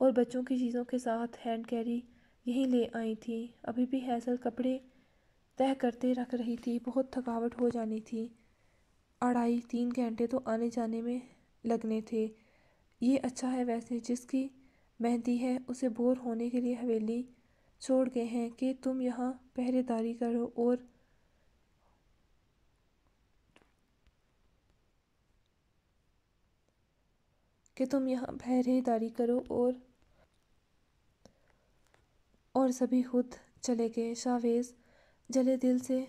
اور بچوں کی چیزوں کے ساتھ ہینڈ کیری یہیں لے آئی تھی۔ ابھی بھی ہیزل کپڑے تہہ کرتے رکھ رہی تھی، بہت تھکاوٹ ہو جانی تھی، 2.5-3 گھنٹے تو آنے جانے میں لگنے تھے۔ یہ اچھا ہے ویسے، جس کی مہندی ہے اسے بور ہونے کے لیے حویلی چھوڑ گئے ہیں کہ تم یہاں پہرے داری کرو اور سبھی خود چلے گئے۔ شاویز جلے دل سے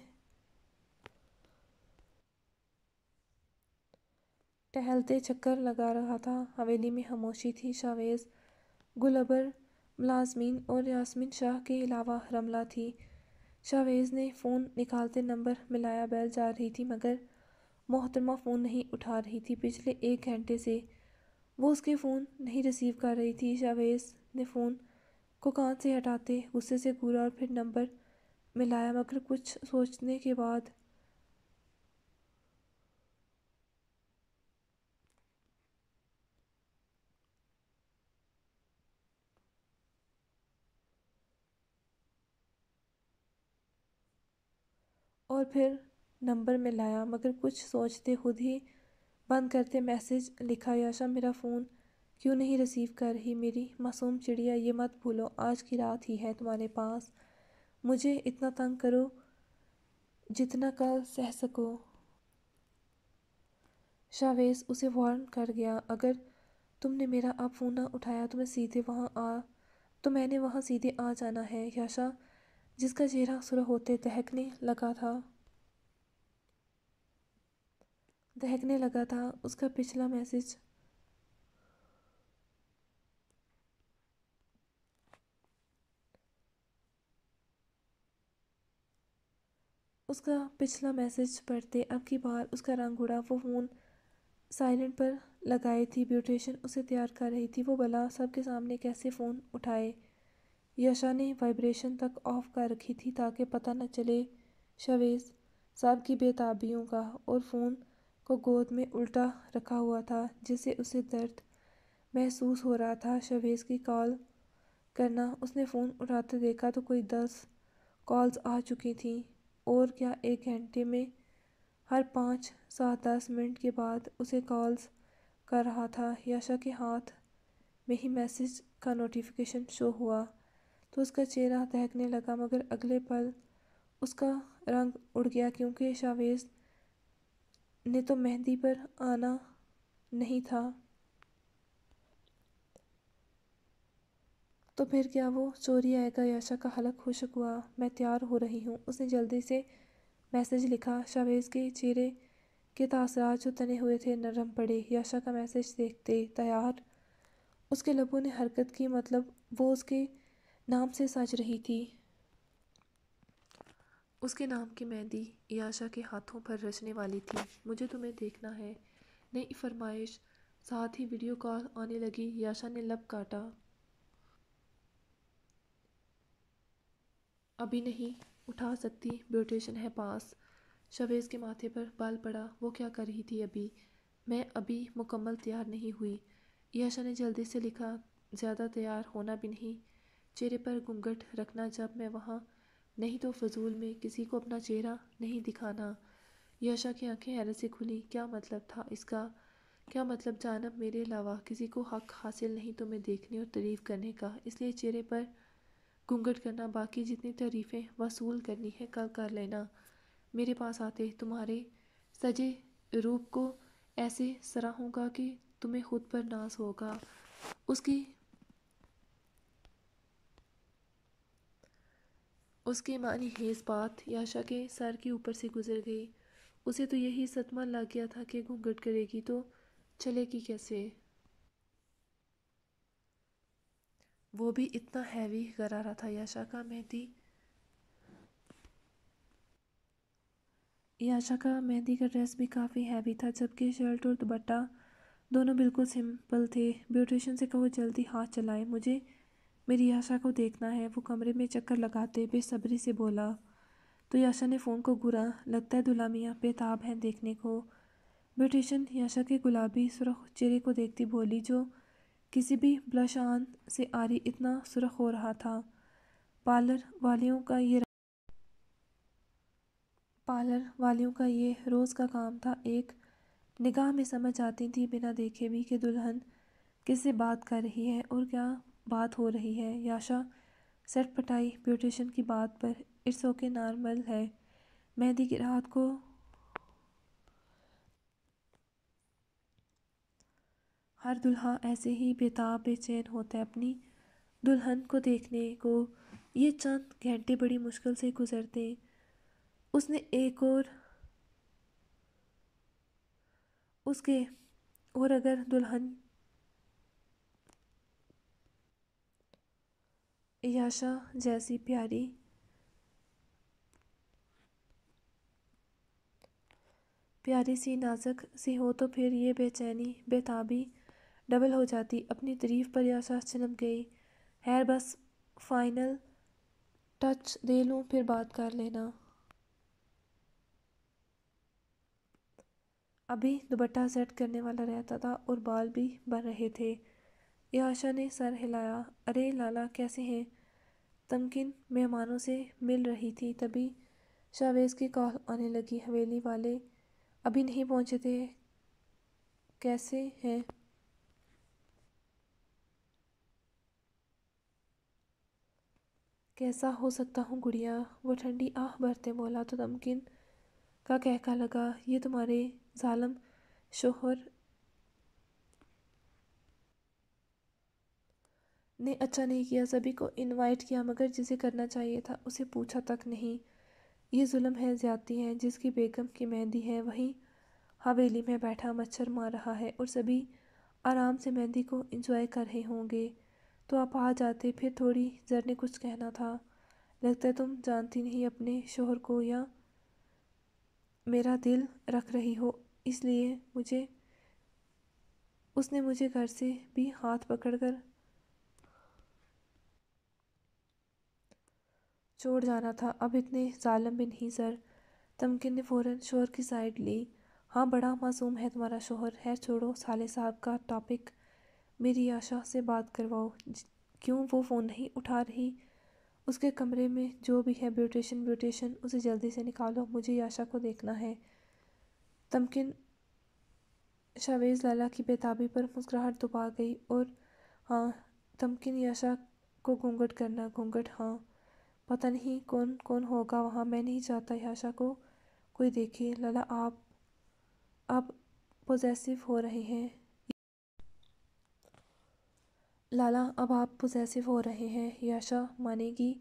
ٹہلتے چکر لگا رہا تھا۔ حویلی میں خاموشی تھی۔ شاویز، گلابر، ملازمین اور یاسمین شاہ کے علاوہ رملہ تھی۔ شاویز نے فون نکالتے نمبر ملایا۔ بیل جا رہی تھی مگر محترمہ فون نہیں اٹھا رہی تھی۔ پچھلے 1 گھنٹے سے وہ اس کے فون نہیں ریسیو کر رہی تھی۔ شاویز نے فون کو کان سے ہٹاتے غصے سے گھورا اور پھر نمبر ملایا مگر کچھ سوچنے کے بعد خود ہی بند کرتے میسج لکھا، یاشا میرا فون کیوں نہیں ریسیو کر رہی؟ میری معصوم چڑیا، یہ مت بھولو آج کی رات ہی ہے تمہارے پاس۔ مجھے اتنا تنگ کرو جتنا کل سہ سکو۔ شاویز اسے وارن کر گیا، اگر تم نے میرا اب فون نہ اٹھایا تو میں نے وہاں سیدھے آ جانا ہے۔ یاشا، جس کا چہرہ سرخ ہوتے دہکنے لگا تھا، اس کا پچھلا میسج پڑھتے اب کی بار اس کا رنگ اڑا۔ وہ فون سائلنٹ پر لگائے تھی، بیوٹیشن اسے تیار کر رہی تھی۔ وہ بلا سب کے سامنے کیسے فون اٹھائے؟ یاشا نے وائبریشن تک آف کر رکھی تھی تاکہ پتہ نہ چلے شاویز صاحب کی بے تابیوں کا، اور فون کو گود میں الٹا رکھا ہوا تھا جس سے اسے درد محسوس ہو رہا تھا۔ شاویز کی کال کرنا، اس نے فون اٹھاتے دیکھا تو کوئی 10 کالز آ چکی تھیں، اور کیا 1 گھنٹے میں ہر 5 7 10 منٹ کے بعد اسے کالز کر رہا تھا۔ یاشا کے ہاتھ میں ہی میسج کا نوٹیفیکیشن شو ہوا تو اس کا چہرہ دہکنے لگا مگر اگلے پل اس کا رنگ اڑ گیا کیونکہ شاویز نے تو مہندی پر آنا نہیں تھا۔ تو پھر کیا وہ چوری آئے گا؟ یاشا کا حلق خشک ہوا۔ میں تیار ہو رہی ہوں، اس نے جلدی سے میسج لکھا۔ شاویز کے چہرے کے تاثرات جو تنے ہوئے تھے نرم پڑے۔ یاشا کا میسج دیکھتے تیار، اس کے لبوں نے حرکت کی، مطلب وہ اس کے نام سے سج رہی تھی۔ اس کے نام کی مہندی یاشا کے ہاتھوں پر رچنے والی تھی۔ مجھے تمہیں دیکھنا ہے، نئی فرمائش۔ ساتھ ہی ویڈیو کال آنے لگی۔ یاشا نے لب کاٹا۔ ابھی نہیں اٹھا سکتی، بیوٹیشن ہے پاس۔ شاویز کے ماتھے پر بال پڑا۔ وہ کیا کر رہی تھی ابھی؟ میں ابھی مکمل تیار نہیں ہوئی، یاشا نے جلدی سے لکھا۔ زیادہ تیار ہونا بھی نہیں، چہرے پر گھونگھٹ رکھنا جب میں وہاں نہیں تو فضول میں کسی کو اپنا چہرہ نہیں دکھانا۔ یاشا کی آنکھیں حیرت سے کھلیں۔ کیا مطلب تھا اس کا؟ کیا مطلب جانب میرے علاوہ کسی کو حق حاصل نہیں تمہیں دیکھنے اور تعریف کرنے کا، اس لیے چہرے پر گھونگھٹ کرنا، باقی جتنی تعریفیں وصول کرنی ہے کل کر لینا۔ میرے پاس آتے تمہارے سجے روپ کو ایسے سراہوں گا کہ تمہیں خود پر ناز ہوگا۔ اس کی معنی خیز بات یاشا کے سر کے اوپر سے گزر گئی۔ اسے تو یہی صدمہ لگ گیا تھا کہ گھونگھٹ کرے گی تو چلے گی کیسے؟ وہ بھی اتنا ہیوی غرارہ تھا یاشا کا مہندی کا ڈریس بھی کافی ہیوی تھا، جبکہ شرٹ اور دوپٹہ دونوں بالکل سمپل تھے۔ بیوٹیشن سے کہو جلدی ہاتھ چلائے، مجھے میری یاشا کو دیکھنا ہے۔ وہ کمرے میں چکر لگاتے بے صبری سے بولا تو یاشا نے فون کو گھورا۔ لگتا ہے دلہا میاں بے تاب ہیں دیکھنے کو۔ بیوٹیشن یاشا کے گلابی سرخ چہرے کو دیکھتی بولی، جو کسی بھی بلش آن سے آری اتنا سرخ ہو رہا تھا۔ پارلر والیوں کا یہ روز کا کام تھا۔ ایک نگاہ میں سمجھ جاتی تھی بنا دیکھے بھی کہ دلہن کس سے بات کر رہی ہے اور کیا بات ہو رہی ہے۔ یاشا سٹ پٹائی بیوٹیشن کی بات پر اٹس اوکے نارمل ہے۔ مہندی کی رات کو ہر دلہا ایسے ہی بےتاب بے چین ہوتا ہے اپنی دلہن کو دیکھنے کو۔ یہ چند گھنٹے بڑی مشکل سے گزرتے۔ اس نے ایک اس کے اور اگر دلہن یاشا جیسی پیاری سی نازک سی ہو تو پھر یہ بے چینی بے تابی ڈبل ہو جاتی۔ اپنی تعریف پر یاشا چمک گئی۔ خیر بس فائنل ٹچ دے لوں پھر بات کر لینا۔ ابھی دوپٹہ سیٹ کرنے والا رہتا تھا اور بال بھی بن رہے تھے۔ یاشا نے سر ہلایا۔ ارے لالا کیسے ہیں؟ تمکن مہمانوں سے مل رہی تھی، تبھی شاویز کی کال آنے لگی۔ حویلی والے ابھی نہیں پہنچے تھے، کیسے ہیں؟ کیسا ہو سکتا ہوں گڑیا؟ وہ ٹھنڈی آہ بھرتے بولا تو تمکن کا کہکا لگا۔ یہ تمہارے ظالم شوہر نے اچھا نہیں کیا، سبھی کو انوائٹ کیا مگر جسے کرنا چاہیے تھا اسے پوچھا تک نہیں۔ یہ ظلم ہے، زیادتی ہے۔ جس کی بیگم کی مہندی ہے وہی حویلی میں بیٹھا مچھر مار رہا ہے اور سبھی آرام سے مہندی کو انجوائے کر رہے ہوں گے تو آپ آ جاتے۔ پھر تھوڑی زر نے کچھ کہنا تھا۔ لگتا ہے تم جانتی نہیں اپنے شوہر کو یا میرا دل رکھ رہی ہو، اس لیے اس نے مجھے گھر سے بھی ہاتھ پکڑ کر چھوڑ جانا تھا، اب اتنے ظالم بھی نہیں سر۔ تمکن نے فوراً شوہر کی سائیڈ لی۔ ہاں بڑا معصوم ہے تمہارا شوہر۔ خیر چھوڑو سالے صاحب کا ٹاپک، میری یاشا سے بات کرواؤ۔ کیوں وہ فون نہیں اٹھا رہی؟ اس کے کمرے میں جو بھی ہے بیوٹیشن اسے جلدی سے نکالو، مجھے یاشا کو دیکھنا ہے۔ تمکن شاویز لالا کی بےتابی پر مسکراہٹ دبا گئی اور ہاں تمکن یاشا کو گھونگھٹ کرنا۔ گھونگھٹ؟ ہاں پتہ نہیں کون کون ہوگا وہاں، میں نہیں چاہتا یاشا کو کوئی دیکھے۔ لالا آپ اب پوزیسو ہو رہے ہیں۔ یاشا مانے گی؟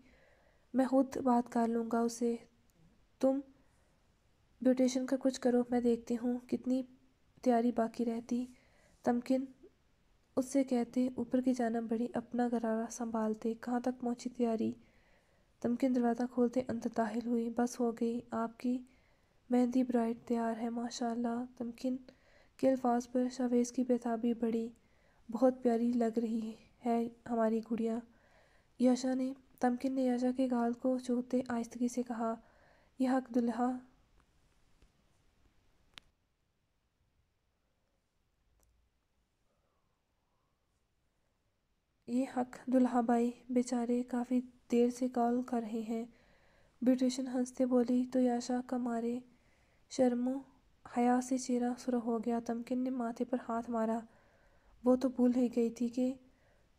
میں خود بات کر لوں گا اس سے، تم بیوٹیشن کا کچھ کرو، میں دیکھتی ہوں کتنی تیاری باقی رہتی۔ تمکن اس سے کہتے اوپر کی جانب بڑھی، اپنا غرارہ سنبھالتے۔ کہاں تک پہنچی تیاری؟ تمکن دروازہ کھولتے اندر داخل ہوئی۔ بس ہو گئی، آپ کی مہندی برائٹ تیار ہے ماشاء اللہ۔ تمکن کے الفاظ پر شاویز کی بےتابی بڑھی۔ بہت پیاری لگ رہی ہے ہماری گڑیا، تمکن نے یاشا کے گال کو چومتے آہستگی سے کہا۔ یہ حق دلہا بھائی بیچارے کافی دیر سے کال کر رہے ہیں۔ بیوٹیشن ہنستے بولی تو یاشا کا مارے شرم و حیا سے چہرہ سرخ ہو گیا۔ تمکن نے ماتھے پر ہاتھ مارا۔ وہ تو بھول ہی گئی تھی کہ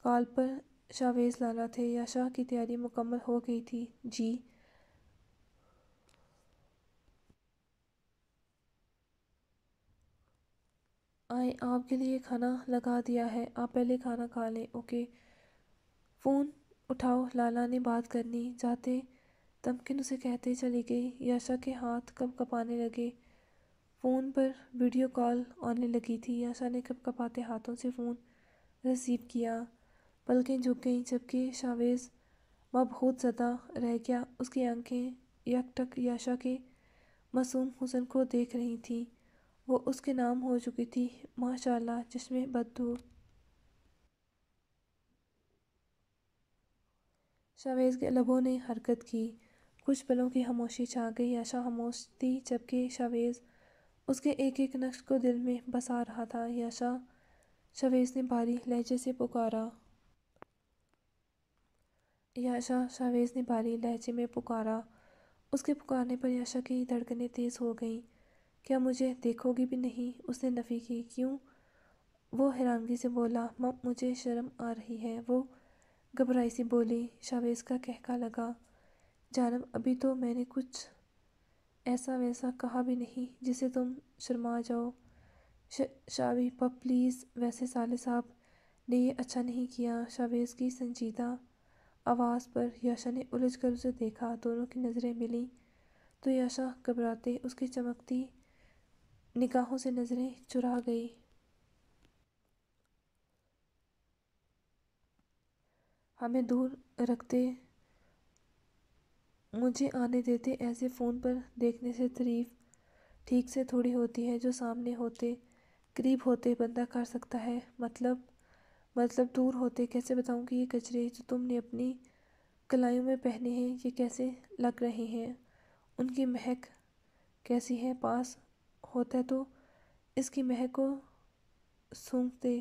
کال پر شاویز لالا تھے۔ یاشا کی تیاری مکمل ہو گئی تھی؟ جی آئیں، آپ کے لیے کھانا لگا دیا ہے، آپ پہلے کھانا کھا لیں۔ اوکے فون اٹھاؤ، لالا نے بات کرنی۔ جاتے تمکن اسے کہتے چلی گئی۔ یاشا کے ہاتھ کپ کپانے لگے۔ فون پر ویڈیو کال آنے لگی تھی۔ یاشا نے کپ کپاتے ہاتھوں سے فون ریسیو کیا۔ پلکیں جھک گئیں جبکہ شاویز مبہوت زدہ رہ گیا۔ اس کی آنکھیں یک ٹک یاشا کے معصوم حسن کو دیکھ رہی تھیں۔ وہ اس کے نام ہو چکی تھی ماشاء اللہ، چشمے بدو۔ شاویز کے لبوں نے حرکت کی۔ کچھ پلوں کی خاموشی چھا گئی۔ یاشا خاموش تھی جبکہ شاویز اس کے ایک ایک نقش کو دل میں بسا رہا تھا۔ یاشا، شاویز نے بھاری لہجے سے پکارا۔ یاشا، شاویز نے بھاری لہجے میں پکارا۔ اس کے پکارنے پر یاشا کی دھڑکنیں تیز ہو گئیں۔ کیا مجھے دیکھو گی بھی نہیں؟ اس نے نفی کی۔ کیوں؟ وہ حیرانگی سے بولا۔ مجھے شرم آ رہی ہے۔ وہ گھبرائی سی بولی۔ شاویز کا کہکا لگا۔ جانم ابھی تو میں نے کچھ ایسا ویسا کہا بھی نہیں جسے تم شرما جاؤ۔ شاوی پپ پلیز، ویسے صالح صاحب نے یہ اچھا نہیں کیا۔ شاویز کی سنجیدہ آواز پر یاشا نے الجھ کر اسے دیکھا۔ دونوں کی نظریں ملیں تو یاشا گھبراتے اس کی چمکتی نگاہوں سے نظریں چرا گئی۔ ہمیں دور رکھتے، مجھے آنے دیتے، ایسے فون پر دیکھنے سے تعریف ٹھیک سے تھوڑی ہوتی ہے جو سامنے ہوتے قریب ہوتے بندہ کر سکتا ہے۔ مطلب دور ہوتے کیسے بتاؤں کہ یہ گجرے جو تم نے اپنی کلائیوں میں پہنے ہیں یہ کیسے لگ رہے ہیں، ان کی مہک کیسی ہے، پاس ہوتا تو اس کی مہک کو سونگھتے۔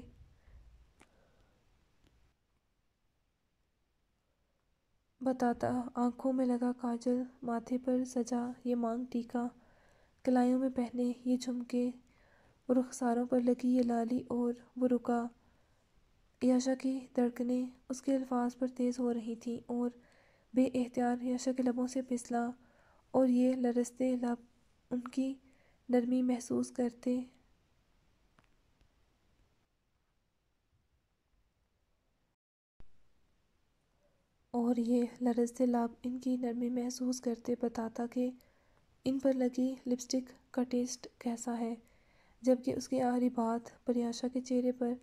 بتاتا، آنکھوں میں لگا کاجل، ماتھے پر سجا یہ مانگ ٹیکا، کلائیوں میں پہنے یہ جھمکے، رخساروں پر لگی یہ لالی، اور وہ رکا۔ یاشا کی دھڑکنیں اس کے الفاظ پر تیز ہو رہی تھیں اور بے اختیار یاشا کے لبوں سے پھسلا اور یہ لرزتے لب ان کی نرمی محسوس کرتے۔ بتاتا کہ ان پر لگی لپسٹک کا ٹیسٹ کیسا ہے، جبکہ اس کی آخری بات پر یاشا کے چہرے پر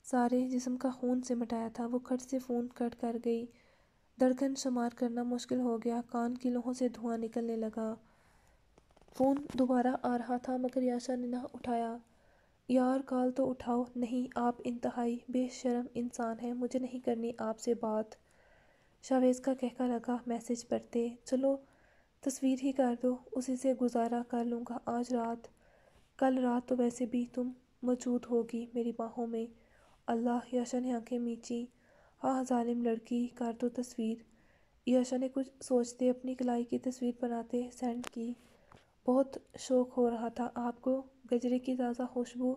سارے جسم کا خون سمٹ آیا تھا۔ وہ کھٹ سے فون کٹ کر گئی۔ دھڑکن شمار کرنا مشکل ہو گیا، کان کی لوہوں سے دھواں نکلنے لگا۔ فون دوبارہ آ رہا تھا مگر یاشا نے نہ اٹھایا۔ یار کال تو اٹھاؤ۔ نہیں، آپ انتہائی بے شرم انسان ہیں، مجھے نہیں کرنی آپ سے بات۔ شاویز کا کہکا لگا۔ میسج پڑھتے، چلو تصویر ہی کر دو، اسی سے گزارا کر لوں گا آج رات۔ کل رات تو ویسے بھی تم موجود ہوگی میری باہوں میں۔ اللہ، یاشا نے آنکھیں میچی۔ ہاں ظالم لڑکی، کر دو تصویر۔ یاشا نے کچھ سوچتے اپنی کلائی کی تصویر بناتے سینڈ کی۔ بہت شوق ہو رہا تھا آپ کو گجرے کی تازہ خوشبو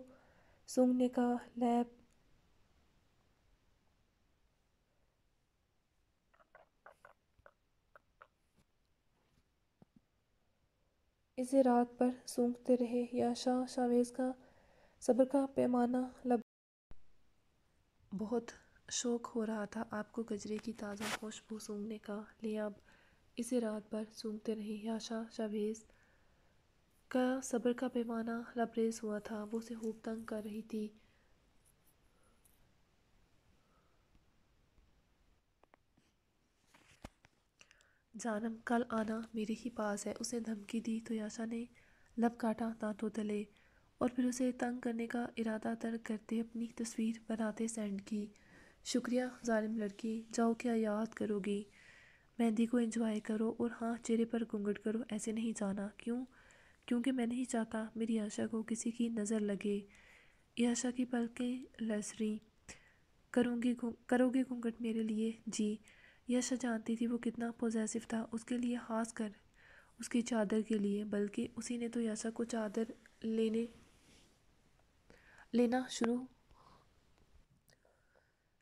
سونگھنے کا۔ لیب اسے رات بھر سونگھتے رہے یاشا۔ شاویز کا صبر کا پیمانہ لب بہت شوق ہو رہا تھا آپ کو گجرے کی تازہ خوشبو سونگھنے کا۔ لیاب اسے رات بھر سونگھتے رہے یاشا۔ شاویز کا صبر کا پیمانہ لبریز ہوا تھا، وہ اسے خوب تنگ کر رہی تھی۔ جانم کل آنا میرے ہی پاس ہے، اسے دھمکی دی تو یاشا نے لب کاٹا دانتوں تلے، اور پھر اسے تنگ کرنے کا ارادہ ترک کرتے اپنی تصویر بناتے سینڈ کی۔ شکریہ ظالم لڑکی، جاؤ کیا یاد کرو گی، مہندی کو انجوائے کرو، اور ہاں چہرے پر گھونگھٹ کرو، ایسے نہیں جانا۔ کیوں؟ کیونکہ میں نہیں چاہتا میری یاشا کو کسی کی نظر لگے۔ یاشا کی پلکیں لرزیں۔ کرو گے گھونگھٹ میرے لیے؟ جی۔ یاشا جانتی تھی وہ کتنا پوزیسو تھا اس کے لیے، خاص کر اس کی چادر کے لیے، بلکہ اسی نے تو یاشا کو چادر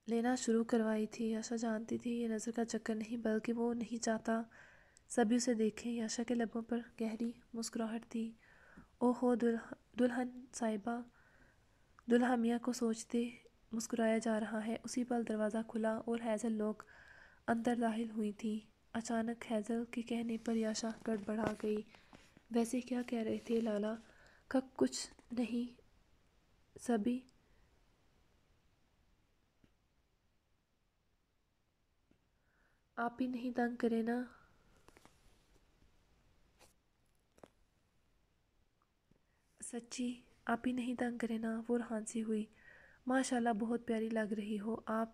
لینا شروع کروائی تھی۔ یاشا جانتی تھی یہ نظر کا چکر نہیں، بلکہ وہ نہیں چاہتا سبھی اسے دیکھیں۔ یاشا کے لبوں پر گہری مسکراہٹ تھی۔ اوہو دلہن صاحبہ، دلہا میاں کو سوچتے مسکرایا جا رہا ہے۔ اسی پل دروازہ کھلا اور ہیزل لوگ اندر داخل ہوئی تھی۔ اچانک ہیزل کے کہنے پر یاشا گڑبڑا گئی۔ ویسے کیا کہہ رہے تھے لالا؟ کچھ نہیں، سبھی آپ ہی نہیں تنگ کرے نا؟ سچی آپ ہی نہیں تنگ کرے نا؟ وہ ہانسی ہوئی۔ ماشاءاللہ بہت پیاری لگ رہی ہو آپ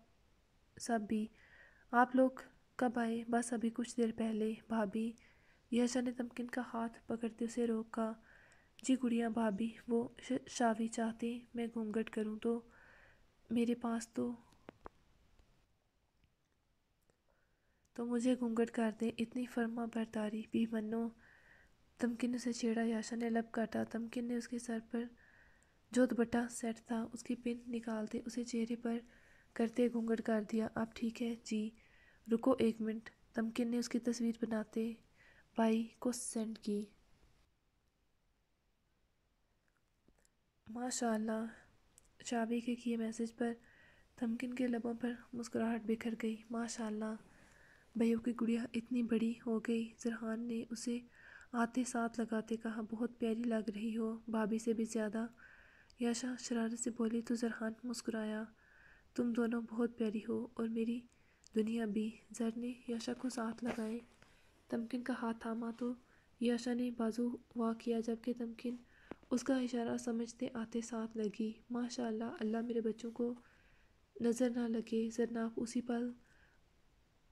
سب بھی۔ آپ لوگ کب آئے؟ بس ابھی کچھ دیر پہلے بھابھی۔ یاشا نے تمکن کا ہاتھ پکڑتے اسے روکا۔ جی گڑیا بھابھی، وہ شاوی چاہتے میں گھونگھٹ کروں تو میرے پاس تو مجھے گھونگھٹ کر دیں، اتنی فرما برداری بھی منو۔ تمکن نے اسے چھیڑا۔ یاشا نے لب کاٹا۔ تمکن نے اس کے سر پر جو دوپٹہ سیٹ تھا اس کی پن نکالتے اسے چہرے پر کرتے گھونگھٹ کر دیا۔ اب ٹھیک ہے جی، رکو ایک منٹ۔ تمکن نے اس کی تصویر بناتے بھائی کو سینڈ کی۔ ماشاء اللہ، شابی کے کیے میسج پر تمکن کے لبوں پر مسکراہٹ بکھر گئی۔ ماشاء اللہ، بھائیوں کی گڑیا اتنی بڑی ہو گئی۔ زرحان نے اسے آتے ساتھ لگاتے کہا، بہت پیاری لگ رہی ہو، بھابھی سے بھی زیادہ۔ یاشا شرارت سے بولی تو زرحان مسکرایا، تم دونوں بہت پیاری ہو اور میری دنیا بھی۔ زر نے یاشا کو ساتھ لگائے، تمکن کا ہاتھ تھاما تو یاشا نے بازو وا کیا، جبکہ تمکن اس کا اشارہ سمجھتے آتے ساتھ لگی۔ ماشاء اللہ، اللہ میرے بچوں کو نظر نہ لگے۔ زرناب اسی پل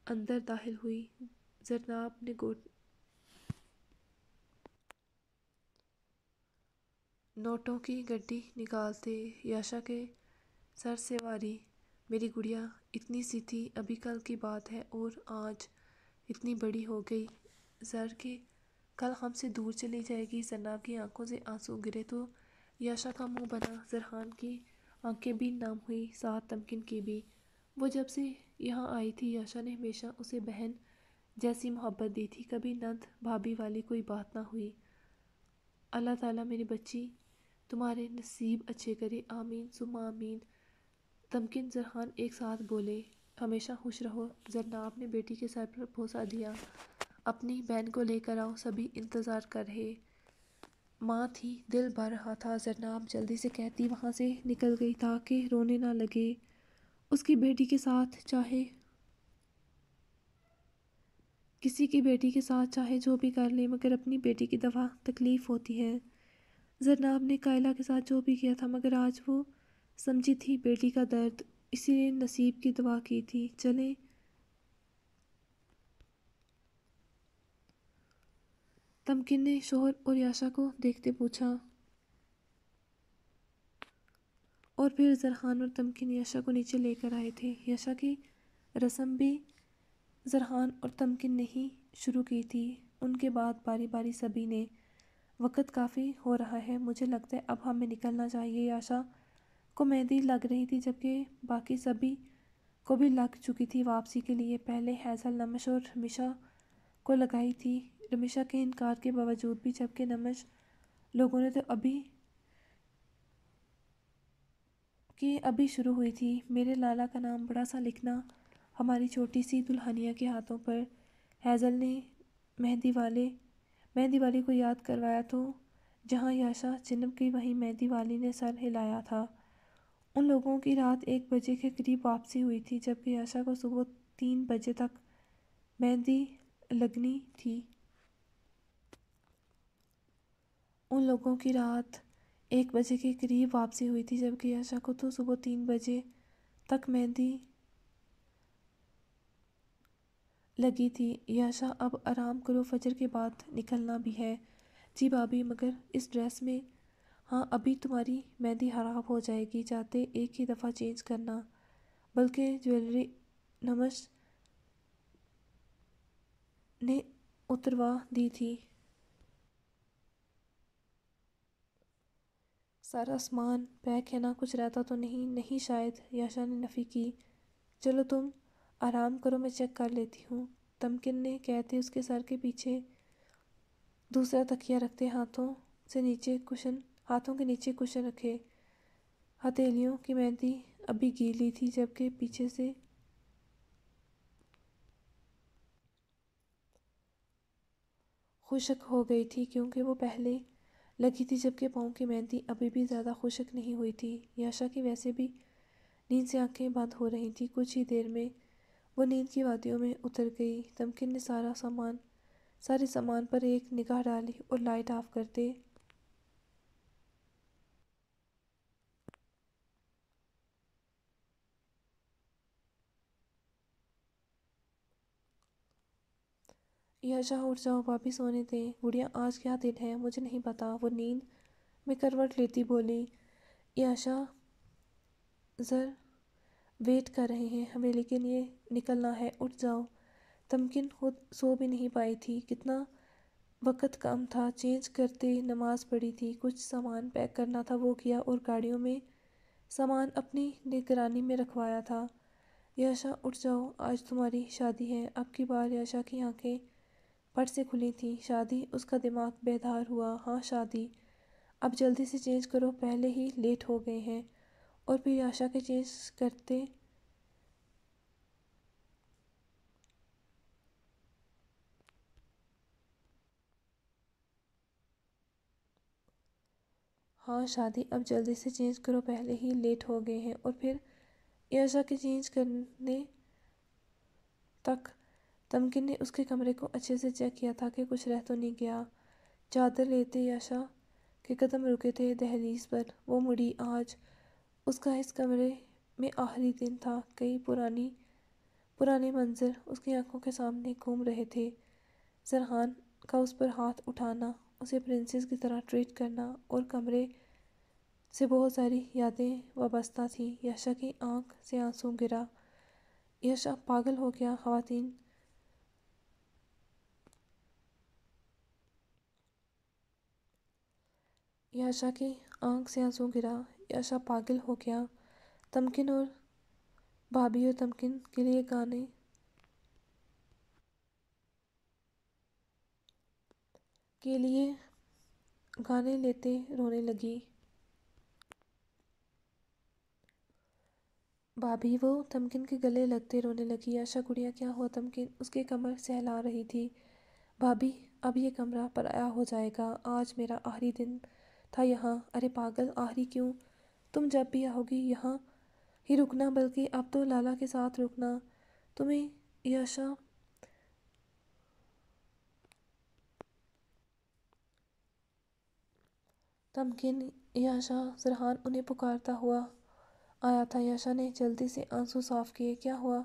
اندر داخل ہوئی۔ زرناب نے نوٹوں کی گڈی نکالتے یاشا کے سر سے واری، میری گڑیا اتنی سی تھی ابھی کل کی بات ہے اور آج اتنی بڑی ہو گئی۔ زر کے کل ہم سے دور چلی جائے گی۔ زرناب کی آنکھوں سے آنسو گرے تو یاشا کا منہ بنا۔ زرحان کی آنکھیں بھی نم ہوئی، ساتھ تمکن کی بھی۔ وہ جب سے یہاں آئی تھی یاشا نے ہمیشہ اسے بہن جیسی محبت دی تھی، کبھی نند بھابھی والی کوئی بات نہ ہوئی۔ اللہ تعالیٰ میری بچی تمہارے نصیب اچھے کرے، آمین ثم آمین۔ تمکن زرحان ایک ساتھ بولے، ہمیشہ خوش رہو۔ زرناب نے بیٹی کے سر پر بوسہ دیا، اپنی بہن کو لے کر آؤ، سبھی انتظار کر رہے۔ ماں تھی، دل بھر رہا تھا۔ زرناب جلدی سے کہتی وہاں سے نکل گئی تاکہ رونے نہ لگے۔ اس کی بیٹی کے ساتھ چاہے کسی کی بیٹی کے ساتھ چاہے جو بھی کر لے، مگر اپنی بیٹی کی دفعہ تکلیف ہوتی ہے۔ زرناب نے کائلہ کے ساتھ جو بھی کیا تھا، مگر آج وہ سمجھی تھی بیٹی کا درد، اسی لیے نصیب کی دعا کی تھی۔ چلیں۔ تمکن نے شوہر اور یاشا کو دیکھتے پوچھا، اور پھر زرحان اور تمکن یاشا کو نیچے لے کر آئے تھے۔ یاشا کی رسم بھی زرحان اور تمکن نے ہی شروع کی تھی، ان کے بعد باری باری سبھی نے۔ وقت کافی ہو رہا ہے، مجھے لگتا ہے اب ہمیں نکلنا چاہیے۔ یاشا کو مہندی لگ رہی تھی، جبکہ باقی سبھی کو بھی لگ چکی تھی واپسی کے لیے۔ پہلے ہیزل، نمش اور رمیشا کو لگائی تھی، رمیشا کے انکار کے باوجود بھی، جبکہ نمش لوگوں نے تو ابھی شروع ہوئی تھی۔ میرے لالا کا نام بڑا سا لکھنا ہماری چھوٹی سی دلہنیا کے ہاتھوں پر۔ ہیزل نے مہندی والی کو یاد کروایا تو جہاں یاشا چنب گئی وہیں مہندی والی نے سر ہلایا تھا۔ ان لوگوں کی رات 1 بجے کے قریب واپسی ہوئی تھی، جبکہ یاشا کو صبح 3 بجے تک مہندی لگنی تھی۔ ان لوگوں کی رات 1 بجے کے قریب واپسی ہوئی تھی، جبکہ یاشا کو تو صبح 3 بجے تک مہندی لگی تھی۔ یاشا اب آرام کرو، فجر کے بعد نکلنا بھی ہے۔ جی بھابھی، مگر اس ڈریس میں؟ ہاں، ابھی تمہاری مہندی خراب ہو جائے گی، جاتے ایک ہی دفعہ چینج کرنا۔ بلکہ جویلری نمش نے اتروا دی تھی۔ سارا سامان پیک ہے نا؟ کچھ رہتا تو نہیں؟ نہیں شاید، یاشا نے نفی کی۔ چلو تم آرام کرو، میں چیک کر لیتی ہوں، تمکن نے کہتے اس کے سر کے پیچھے دوسرا تکیہ رکھتے ہاتھوں کے نیچے کشن رکھے۔ ہتھیلیوں کی مہندی ابھی گیلی تھی، جبکہ پیچھے سے خشک ہو گئی تھی کیونکہ وہ پہلے لگی تھی، جبکہ پاؤں کی مہندی ابھی بھی زیادہ خشک نہیں ہوئی تھی۔ یاشا کی ویسے بھی نیند سے آنکھیں بند ہو رہی تھیں، کچھ ہی دیر میں وہ نیند کی وادیوں میں اتر گئی۔ تمکن نے سارے سامان پر ایک نگاہ ڈالی اور لائٹ آف کرتے یاشا اٹھ جاؤ، بھابھی سونے دیں۔ گڑیا آج کیا دن ہے؟ مجھے نہیں پتا، وہ نیند میں کروٹ لیتی بولی۔ یاشا، زر ویٹ کر رہے ہیں، حویلی کے لیے نکلنا ہے، اٹھ جاؤ۔ تمکن خود سو بھی نہیں پائی تھی، کتنا وقت کم تھا، چینج کرتے نماز پڑھی تھی، کچھ سامان پیک کرنا تھا وہ کیا، اور گاڑیوں میں سامان اپنی نگرانی میں رکھوایا تھا۔ یاشا اٹھ جاؤ، آج تمہاری شادی ہے۔ اب کی بار یاشا کی آنکھیں پٹ سے کھلی تھیں۔ شادی؟ اس کا دماغ بیدار ہوا۔ ہاں شادی، اب جلدی سے چینج کرو، پہلے ہی لیٹ ہو گئے ہیں۔ اور پھر یاشا کے چینج کرتے ہاں شادی، اب جلدی سے چینج کرو، پہلے ہی لیٹ ہو گئے ہیں۔ اور پھر یاشا کے چینج کرنے تک تمکن نے اس کے کمرے کو اچھے سے چیک کیا تھا کہ کچھ رہ تو نہیں گیا۔ چادر لیتے یاشا کے قدم رکے تھے دہلیز پر۔ وہ مڑی۔ آج اس کا اس کمرے میں آخری دن تھا۔ کئی پرانے منظر اس کی آنکھوں کے سامنے گھوم رہے تھے۔ زرحان کا اس پر ہاتھ اٹھانا، اسے پرنسس کی طرح ٹریٹ کرنا، اور کمرے سے بہت ساری یادیں وابستہ تھیں۔ یاشا کی آنکھ سے آنسو گرا۔ یاشا پاگل ہو گیا۔ خواتین یاشا کی آنکھ سے آنسو گرا۔ یاشا پاگل ہو گیا۔ تمکن اور بھابھی اور تمکن کے لیے گانے لیتے رونے لگی۔ بھابھی وہ تمکن کے گلے لگتے رونے لگی۔ یاشا گڑیا کیا ہوا تمکن؟ اس کی کمر سہلا رہی تھی۔ بھابھی اب یہ کمرہ پرایا ہو جائے گا۔ آج میرا آخری دن تھا یہاں۔ ارے پاگل، آخری کیوں؟ تم جب بھی آؤ گی یہاں ہی رکنا، بلکہ اب تو لالا کے ساتھ رکنا۔ تمہیں یاشا تمکن یاشا زرحان انہیں پکارتا ہوا آیا تھا۔ یاشا نے جلدی سے آنسو صاف کیے۔ کیا ہوا؟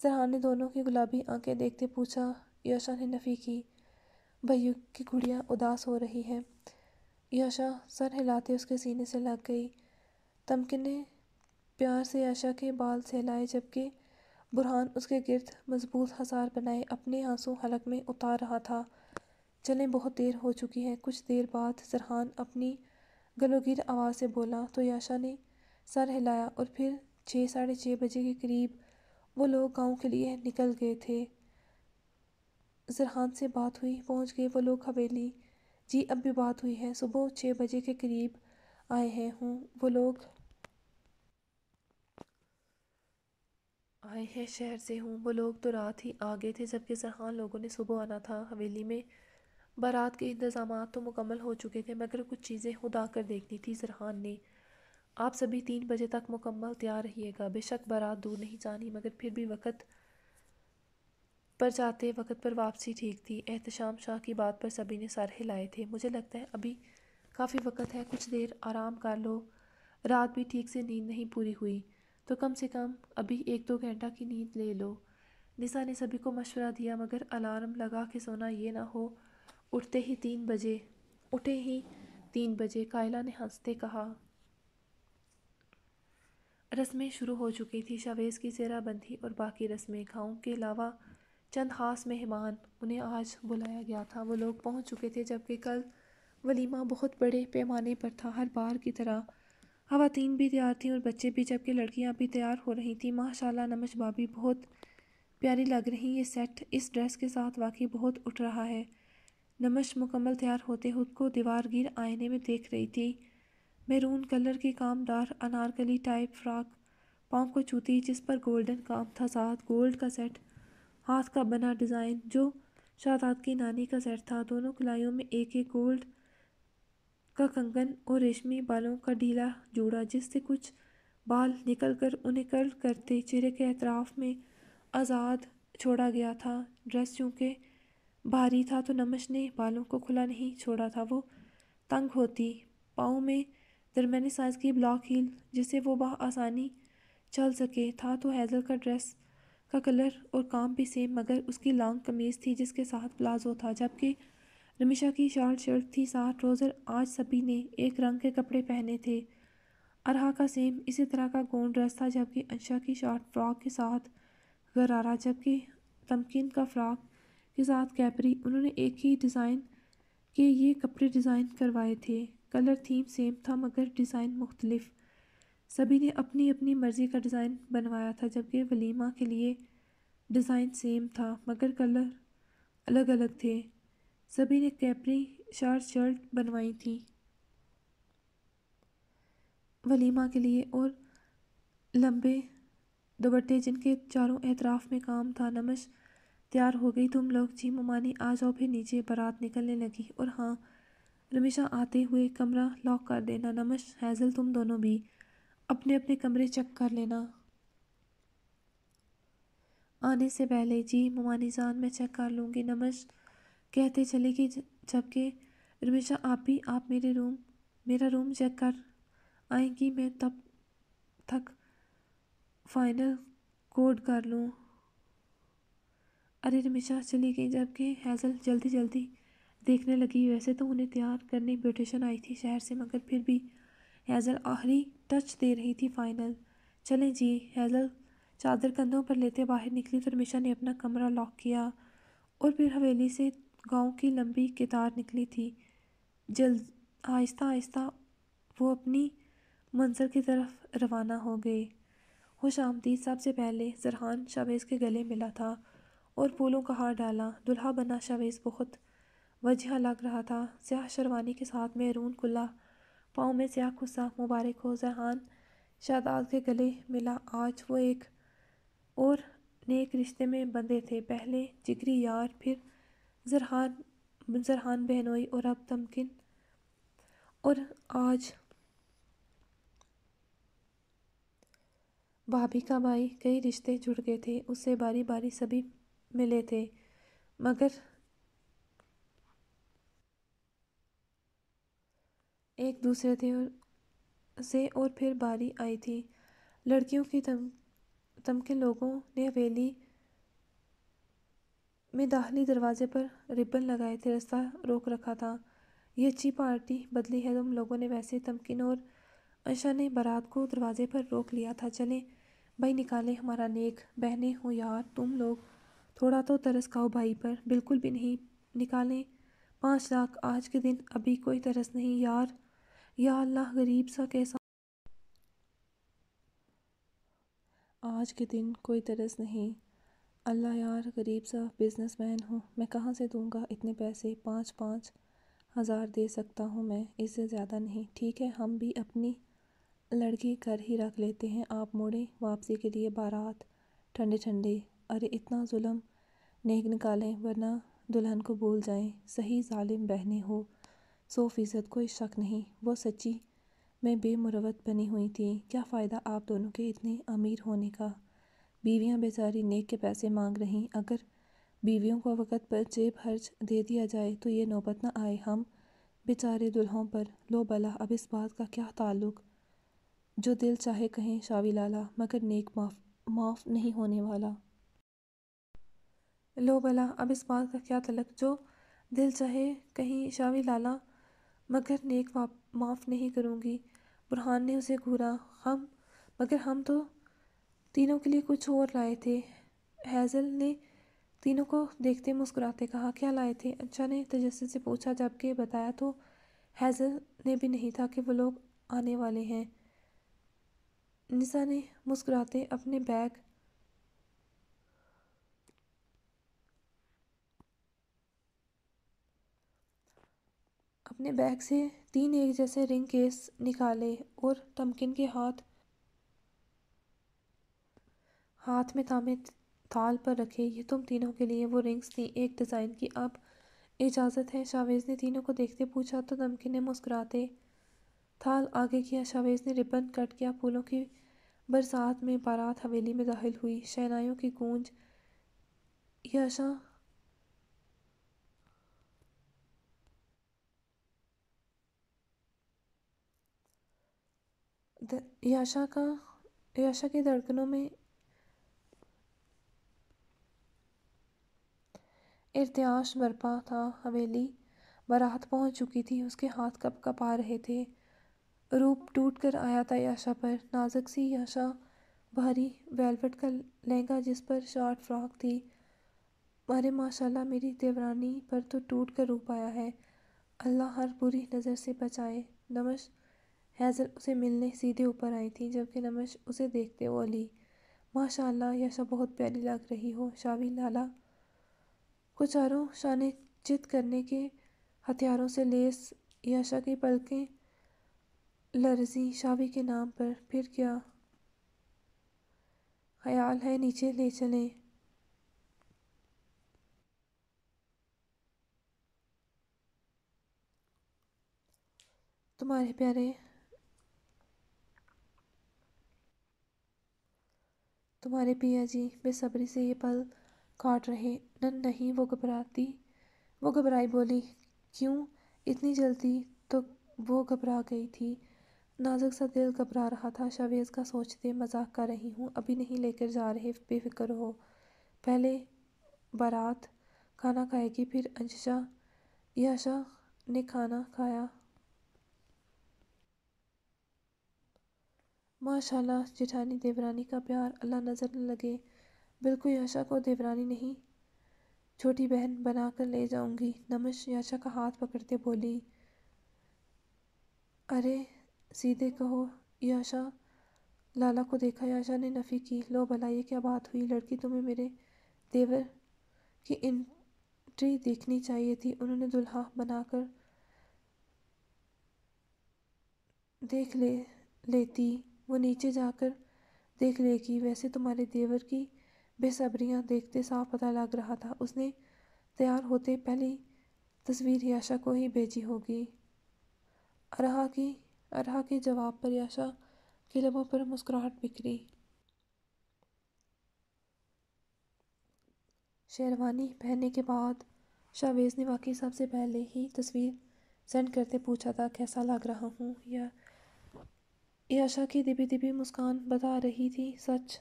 زرحان نے دونوں کی گلابی آنکھیں دیکھتے پوچھا۔ یاشا نے نفی کی۔ بھائیو کی گڑیا اداس ہو رہی ہے۔ یاشا سر ہلاتے اس کے سینے سے لگ گئی۔ تمکن نے پیار سے یاشا کے بال سہلائے، جبکہ برہان اس کے گرد مضبوط حصار بنائے اپنے آنسو حلق میں اتار رہا تھا۔ چلیں، بہت دیر ہو چکی ہے۔ کچھ دیر بعد زرحان اپنی گلوگیر آواز سے بولا تو یاشا نے سر ہلایا، اور پھر 6 – 6:30 بجے کے قریب وہ لوگ گاؤں کے لیے نکل گئے تھے۔ زرحان سے بات ہوئی؟ پہنچ گئے وہ لوگ حویلی؟ جی اب بھی بات ہوئی ہے، صبح 6 بجے کے قریب آئے ہیں وہ لوگ آئے ہیں شہر سے وہ لوگ تو رات ہی آ گئے تھے، جبکہ زرحان لوگوں نے صبح آنا تھا۔ حویلی میں بارات کے انتظامات تو مکمل ہو چکے تھے، مگر کچھ چیزیں خود آ کر دیکھنی تھی زرحان نے۔ آپ سبھی 3 بجے تک مکمل تیار رہیے گا۔ بے شک بارات دور نہیں جانی، مگر پھر بھی وقت پر جاتے، وقت پر واپسی ٹھیک تھی۔ احتشام شاہ کی بات پر سبھی نے سر ہلائے تھے۔ مجھے لگتا ہے ابھی کافی وقت ہے، کچھ دیر آرام کر لو۔ رات بھی ٹھیک سے نیند نہیں پوری ہوئی تو کم سے کم ابھی 1-2 گھنٹہ کی نیند لے لو۔ نسا نے سبھی کو مشورہ دیا، مگر الارم لگا کے سونا یہ نہ ہو اٹھے ہی 3 بجے۔ کائلہ نے ہنستے کہا۔ رسمیں شروع ہو چکی تھی، شاویز کی زیرہ بندی اور باقی رسمیں۔ گاؤں کے علاوہ چند خاص مہمان انہیں آج بلایا گیا تھا، وہ لوگ پہنچ چکے تھے، جبکہ کل ولیمہ بہت بڑے پیمانے پر تھا۔ ہر بار کی طرح خواتین بھی تیار تھیں اور بچے بھی، جبکہ لڑکیاں بھی تیار ہو رہی تھیں۔ ماشاءاللہ نمش بھابھی بہت پیاری لگ رہی، یہ سیٹ اس ڈریس کے ساتھ واقعی بہت اٹھ رہا ہے۔ نمش مکمل تیار ہوتے خود کو دیوار گیر آئینے میں دیکھ رہی تھی۔ میرون کلر کی کامدار انارکلی ٹائپ فراک پاؤں کو چھوتی، جس پر گولڈن کام تھا، ساتھ گولڈ کا سیٹ، ہاتھ کا بنا ڈیزائن جو شاداب کی نانی کا سیٹ تھا۔ دونوں کلائیوں میں ایک گولڈ کا کنگن اور ریشمی بالوں کا ڈھیلا جوڑا، جس سے کچھ بال نکل کر انہیں کرل کرتے چہرے کے اطراف میں آزاد چھوڑا گیا تھا۔ ڈریس چونکہ بھاری تھا تو نمش نے بالوں کو کھلا نہیں چھوڑا تھا، وہ تنگ ہوتی۔ پاؤں میں درمیانی سائز کی بلاک ہیل جس سے وہ بآسانی چل سکے تھا، تو ہیزل کا ڈریس کا کلر اور کام بھی سیم، مگر اس کی لانگ قمیض تھی جس کے ساتھ پلازو تھا، جبکہ رمیشا کی شارٹ شرٹ تھی، ساتھ ٹراؤزر۔ آج سبھی نے ایک رنگ کے کپڑے پہنے تھے۔ ارہا کا سیم اسی طرح کا گون ڈریس تھا، جبکہ انشا کی شارٹ فراک کے ساتھ غرارہ، جبکہ تمکین کا فراک کے ساتھ کیپری۔ انہوں نے ایک ہی ڈیزائن کے یہ کپڑے ڈیزائن کروائے تھے، کلر تھیم سیم تھا مگر ڈیزائن مختلف۔ سبھی نے اپنی اپنی مرضی کا ڈیزائن بنوایا تھا، جبکہ ولیمہ کے لیے ڈیزائن سیم تھا مگر کلر الگ الگ تھے۔ سبھی نے کیپری شرٹ بنوائی تھی ولیمہ کے لیے اور لمبے دوپٹے جن کے چاروں اطراف میں کام تھا۔ نمش تیار ہو گئی؟ تم لوگ؟ جی ممانی آ جاؤ پھر نیچے۔ بارات نکلنے لگی۔ اور ہاں رمیشہ، آتے ہوئے کمرہ لاک کر دینا۔ نمش، ہیزل تم دونوں بھی اپنے اپنے کمرے چیک کر لینا آنے سے پہلے۔ جی ممانی جان، میں چیک کر لوں گی، نمش کہتے چلے گی، جبکہ رمیشہ آپ میرا روم چیک کر آئیں گی، میں تب تک فائنل کوڈ کر لوں۔ ارے رمیشہ چلی گئی، جبکہ ہیزل جلدی دیکھنے لگی۔ ویسے تو انہیں تیار کرنے بیوٹیشن آئی تھی شہر سے، مگر پھر بھی ہیزل آخری ٹچ دے رہی تھی فائنل۔ چلیں جی۔ ہیزل چادر کندھوں پر لیتے باہر نکلی تو رمیشہ نے اپنا کمرہ لاک کیا اور پھر حویلی سے گاؤں کی لمبی قطار نکلی تھی۔ آہستہ وہ اپنی منزل کی طرف روانہ ہو گئے۔ خوش آمدید۔ سب سے پہلے زرحان شاویز کے گلے ملا تھا اور پھولوں کا ہار ڈالا۔ دلہا بنا شاویز بہت وجیحہ لگ رہا تھا، سیاہ شیروانی کے ساتھ میرون کلا، پاؤں میں سیاہ کھسا۔ مبارک ہو۔ زرحان شہزاد کے گلے ملا۔ آج وہ ایک اور نیک رشتے میں بندھے تھے، پہلے جگری یار، پھر زرحان بہنوئی اور اب تمکن، اور آج بھابھی کا بھائی۔ کئی رشتے جڑ گئے تھے، اس سے باری باری سبھی ملے تھے، مگر ایک دوسرے سے اور پھر باری آئی تھی لڑکیوں کی۔ تمکن لوگوں نے حویلی میں داخلی دروازے پر ربن لگائے تھے، راستہ روک رکھا تھا۔ یہ اچھی پارٹی بدلی ہے تم لوگوں نے۔ ویسے تمکن اور انشا نے بارات کو دروازے پر روک لیا تھا۔ چلیں بھائی نکالیں ہمارا نیک۔ بہنیں ہو یار، تم لوگ تھوڑا تو ترس کھاؤ بھائی پر۔ بالکل بھی نہیں، نکالیں 5 لاکھ۔ آج کے دن ابھی کوئی ترس نہیں یار، یا اللہ غریب سا کیسا آج کے دن کوئی ترس نہیں، اللہ یار غریب سا بزنس مین ہوں، میں کہاں سے دوں گا اتنے پیسے؟ 5 ہزار دے سکتا ہوں میں، اس سے زیادہ نہیں۔ ٹھیک ہے، ہم بھی اپنی لڑکی گھر ہی رکھ لیتے ہیں، آپ موڑیں واپسی کے لیے بارات ٹھنڈے۔ ارے اتنا ظلم نیک نکالیں ورنہ دلہن کو بھول جائیں۔ صحیح ظالم بہنیں ہو، 100% کوئی شک نہیں، وہ سچی میں بے مروت بنی ہوئی تھیں۔ کیا فائدہ آپ دونوں کے اتنے امیر ہونے کا؟ بیویاں بیچاری نیک کے پیسے مانگ رہیں، اگر بیویوں کو وقت پر جیب خرچ دے دیا جائے تو یہ نوبت نہ آئے ہم بیچارے دلہوں پر۔ لو بلا، اب اس بات کا کیا تعلق؟ جو دل چاہے کہیں شاوی لالا، مگر نیک معاف نہیں ہونے والا۔ لو بلا، اب اس بات کا کیا تعلق؟ جو دل چاہے کہیں شاوی لالا، مگر نیک معاف نہیں کروں گی۔ برہان نے اسے گھورا۔ مگر ہم تو تینوں کے لیے کچھ اور لائے تھے۔ ہیزل نے تینوں کو دیکھتے مسکراتے کہا۔ کیا لائے تھے؟ انشا نے تجسس سے پوچھا، جبکہ بتایا تو ہیزل نے بھی نہیں تھا کہ وہ لوگ آنے والے ہیں۔ نسا نے مسکراتے اپنے بیگ سے 3 ایک جیسے رنگ کیس نکالے اور تمکن کے ہاتھ میں تھامے تھال پر رکھے۔ یہ تم تینوں کے لیے وہ رنگز تھیں، ایک ڈیزائن کی۔ اب اجازت ہے؟ شاویز نے تینوں کو دیکھتے پوچھا تو تمکن نے مسکراتے تھال آگے کیا۔ شاویز نے ربن کٹ کیا۔ پھولوں کی برسات میں بارات حویلی میں داخل ہوئی، شہنائیوں کی گونج۔ یاشا کی دھڑکنوں میں ارتعاش برپا تھا۔ حویلی بارات پہنچ چکی تھی، اس کے ہاتھ کپ کپ آ رہے تھے، روپ ٹوٹ کر آیا تھا یاشا پر۔ نازک سی یاشا، بھاری ویلوٹ کا لہنگا جس پر شارٹ فراک تھی۔ ارے ماشاءاللہ، میری دیورانی پر تو ٹوٹ کر روپ آیا ہے، اللہ ہر بری نظر سے بچائے۔ نمش ہیزل اسے ملنے سیدھے اوپر آئی تھی جبکہ نمش اسے دیکھتے بولی، ماشاء اللہ یاشا بہت پیاری لگ رہی ہو۔ شاوی لالا کو چاروں شانے چت کرنے کے ہتھیاروں سے لیس یاشا کی پلکیں لرزیں شاوی کے نام پر۔ پھر کیا خیال ہے نیچے لے چلیں؟ تمہارے پیا جی بے صبری سے یہ پل کاٹ رہے۔ نہیں وہ گھبرائی بولی، کیوں اتنی جلدی؟ تو وہ گھبرا گئی تھی، نازک سا دل گھبرا رہا تھا۔ شاویز کا سوچتے، مذاق کر رہی ہوں، ابھی نہیں لے کر جا رہے، بے فکر ہو، پہلے بارات کھانا کھائے گی پھر انشا۔ یاشا نے کھانا کھایا۔ ماشاءاللہ جیٹھانی دیورانی کا پیار اللہ نظر نہ لگے، بالکل یاشا کو دیورانی نہیں چھوٹی بہن بنا کر لے جاؤں گی۔ نمش یاشا کا ہاتھ پکڑتے بولی، ارے سیدھے کہو۔ یاشا لالا کو دیکھا، یاشا نے نفی کی، لو بھلا یہ کیا بات ہوئی؟ لڑکی تمہیں میرے دیور کی انٹری دیکھنی چاہیے تھی، انہوں نے دلہا بنا کر دیکھ لیتی، وہ نیچے جا کر دیکھ لے گی۔ ویسے تمہارے دیور کی بے صبریاں دیکھتے صاف پتہ لگ رہا تھا، اس نے تیار ہوتے پہلی تصویر یاشا کو ہی بھیجی ہوگی۔ ارہا کے جواب پر یاشا کے لبوں پر مسکراہٹ بکھری۔ شیروانی پہننے کے بعد شاویز نے واقعی سب سے پہلے ہی تصویر سینڈ کرتے پوچھا تھا، کیسا لگ رہا ہوں؟ یاشا کی دبی دبی مسکان بتا رہی تھی، سچ،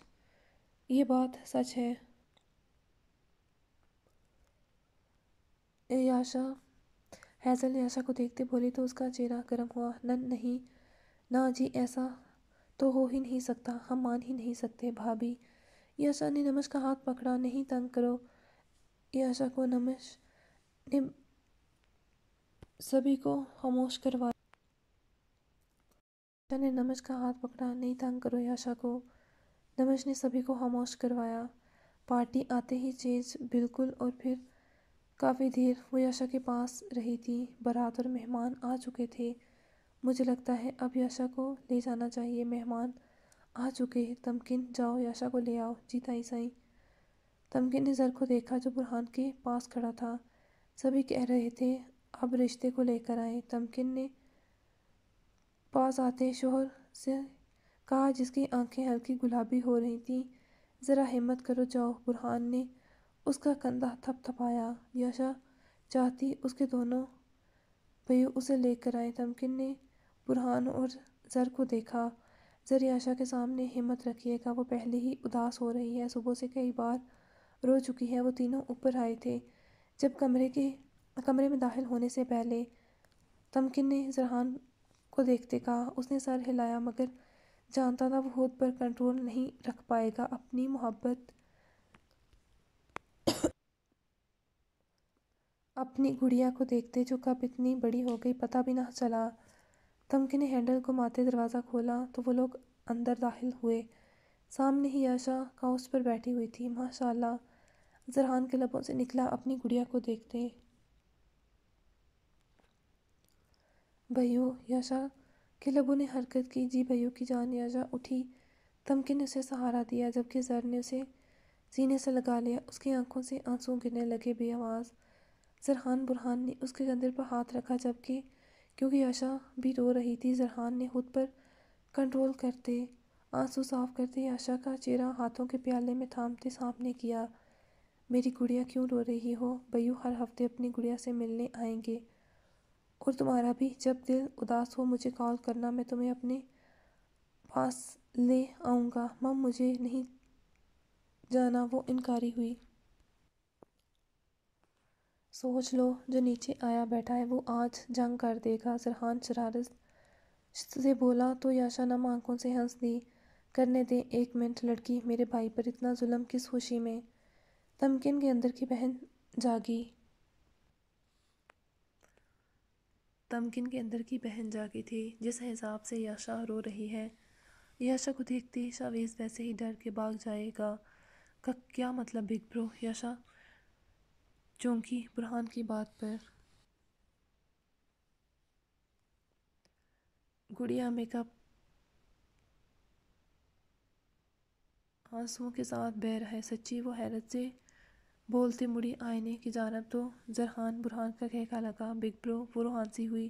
یہ بات سچ ہے۔ ہیزل یاشا کو دیکھتے بولی تو اس کا چہرہ گرم ہوا۔ نہیں نا جی، ایسا تو ہو ہی نہیں سکتا، ہم مان ہی نہیں سکتے بھابھی۔ یاشا نے نمش کا ہاتھ پکڑا، نہیں تنگ کرو یاشا کو۔ نمش نے سبھی کو خاموش کروایا۔ نمش نے سبھی کو خاموش کروایا۔ پارٹی آتے ہی چینج بالکل، اور پھر کافی دیر وہ یاشا کے پاس رہی تھی۔ بارات اور مہمان آ چکے تھے، مجھے لگتا ہے اب یاشا کو لے جانا چاہیے، مہمان آ چکے۔ تمکن جاؤ یاشا کو لے آؤ۔ جی تائی سائیں۔ تمکن نے زر کو دیکھا جو برہان کے پاس کھڑا تھا، سبھی کہہ رہے تھے اب رشتے کو لے کر آئیں۔ تمکن نے پاس آتے شوہر سے کہا جس کی آنکھیں ہلکی گلابی ہو رہی تھیں، ذرا ہمت کرو جاؤ۔ برہان نے اس کا کندھا تھپ تھپایا۔ یاشا چاہتی اس کے دونوں بھائیوں اسے لے کر آئیں۔ تمکن نے برہان اور زر کو دیکھا۔ زر یاشا کے سامنے ہمت رکھیے گا، وہ پہلے ہی اداس ہو رہی ہے، صبح سے کئی بار رو چکی ہے۔ وہ تینوں اوپر آئے تھے جب کمرے میں داخل ہونے سے پہلے تمکن نے زرحان کو دیکھتے کہا، اس نے سر ہلایا مگر جانتا تھا وہ خود پر کنٹرول نہیں رکھ پائے گا۔ اپنی محبت اپنی گڑیا کو دیکھتے جو کب اتنی بڑی ہو گئی پتہ بھی نہ چلا۔ تمکن نے ہینڈل گھماتے دروازہ کھولا تو وہ لوگ اندر داخل ہوئے۔ سامنے ہی یاشا کاؤچ پر بیٹھی ہوئی تھی۔ ماشاءاللہ، زرحان کے لبوں سے نکلا اپنی گڑیا کو دیکھتے۔ بھائیو، یاشا کے لبوں نے حرکت کی۔ جی بھائیو کی جان۔ یاشا اٹھی، تمکن نے اسے سہارا دیا جبکہ زر نے اسے سینے سے لگا لیا، اس کی آنکھوں سے آنسو گرنے لگے بے آواز۔ زرحان برہان نے اس کے کندھے پر ہاتھ رکھا کیونکہ یاشا بھی رو رہی تھی۔ زرحان نے خود پر کنٹرول کرتے آنسو صاف کرتے یاشا کا چہرہ ہاتھوں کے پیالے میں تھامتے سامنے کیا، میری گڑیا کیوں رو رہی ہو؟ بھائیو ہر ہفتے اپنی گڑیا سے ملنے آئیں گے، اور تمہارا بھی جب دل اداس ہو مجھے کال کرنا، میں تمہیں اپنے پاس لے آؤں گا۔ مم مجھے نہیں جانا، وہ انکاری ہوئی۔ سوچ لو، جو نیچے آیا بیٹھا ہے وہ آج جنگ کر دے گا۔ زرحان شرارت سے بولا تو یاشا نم آنکھوں سے ہنس دی۔ کرنے دیں، ایک منٹ لڑکی، میرے بھائی پر اتنا ظلم کس خوشی میں؟ تمکن کے اندر کی بہن جاگی۔ تمکن کے اندر کی بہن جاگی تھی جس حساب سے یاشا رو رہی ہے۔ یاشا کو دیکھتے شاویز ویسے ہی ڈر کے بھاگ جائے گا کا کیا مطلب بگ برو؟ یاشا چونکی برہان کی بات پر۔ گڑیا میک اپ آنسوؤں کے ساتھ بہہ رہا ہے۔ سچی؟ وہ حیرت سے بولتے مڑی آئینے کی جانب تو زرحان برہان کا کہکا لگا۔ بگ برو؟ وہ روحانسی ہوئی۔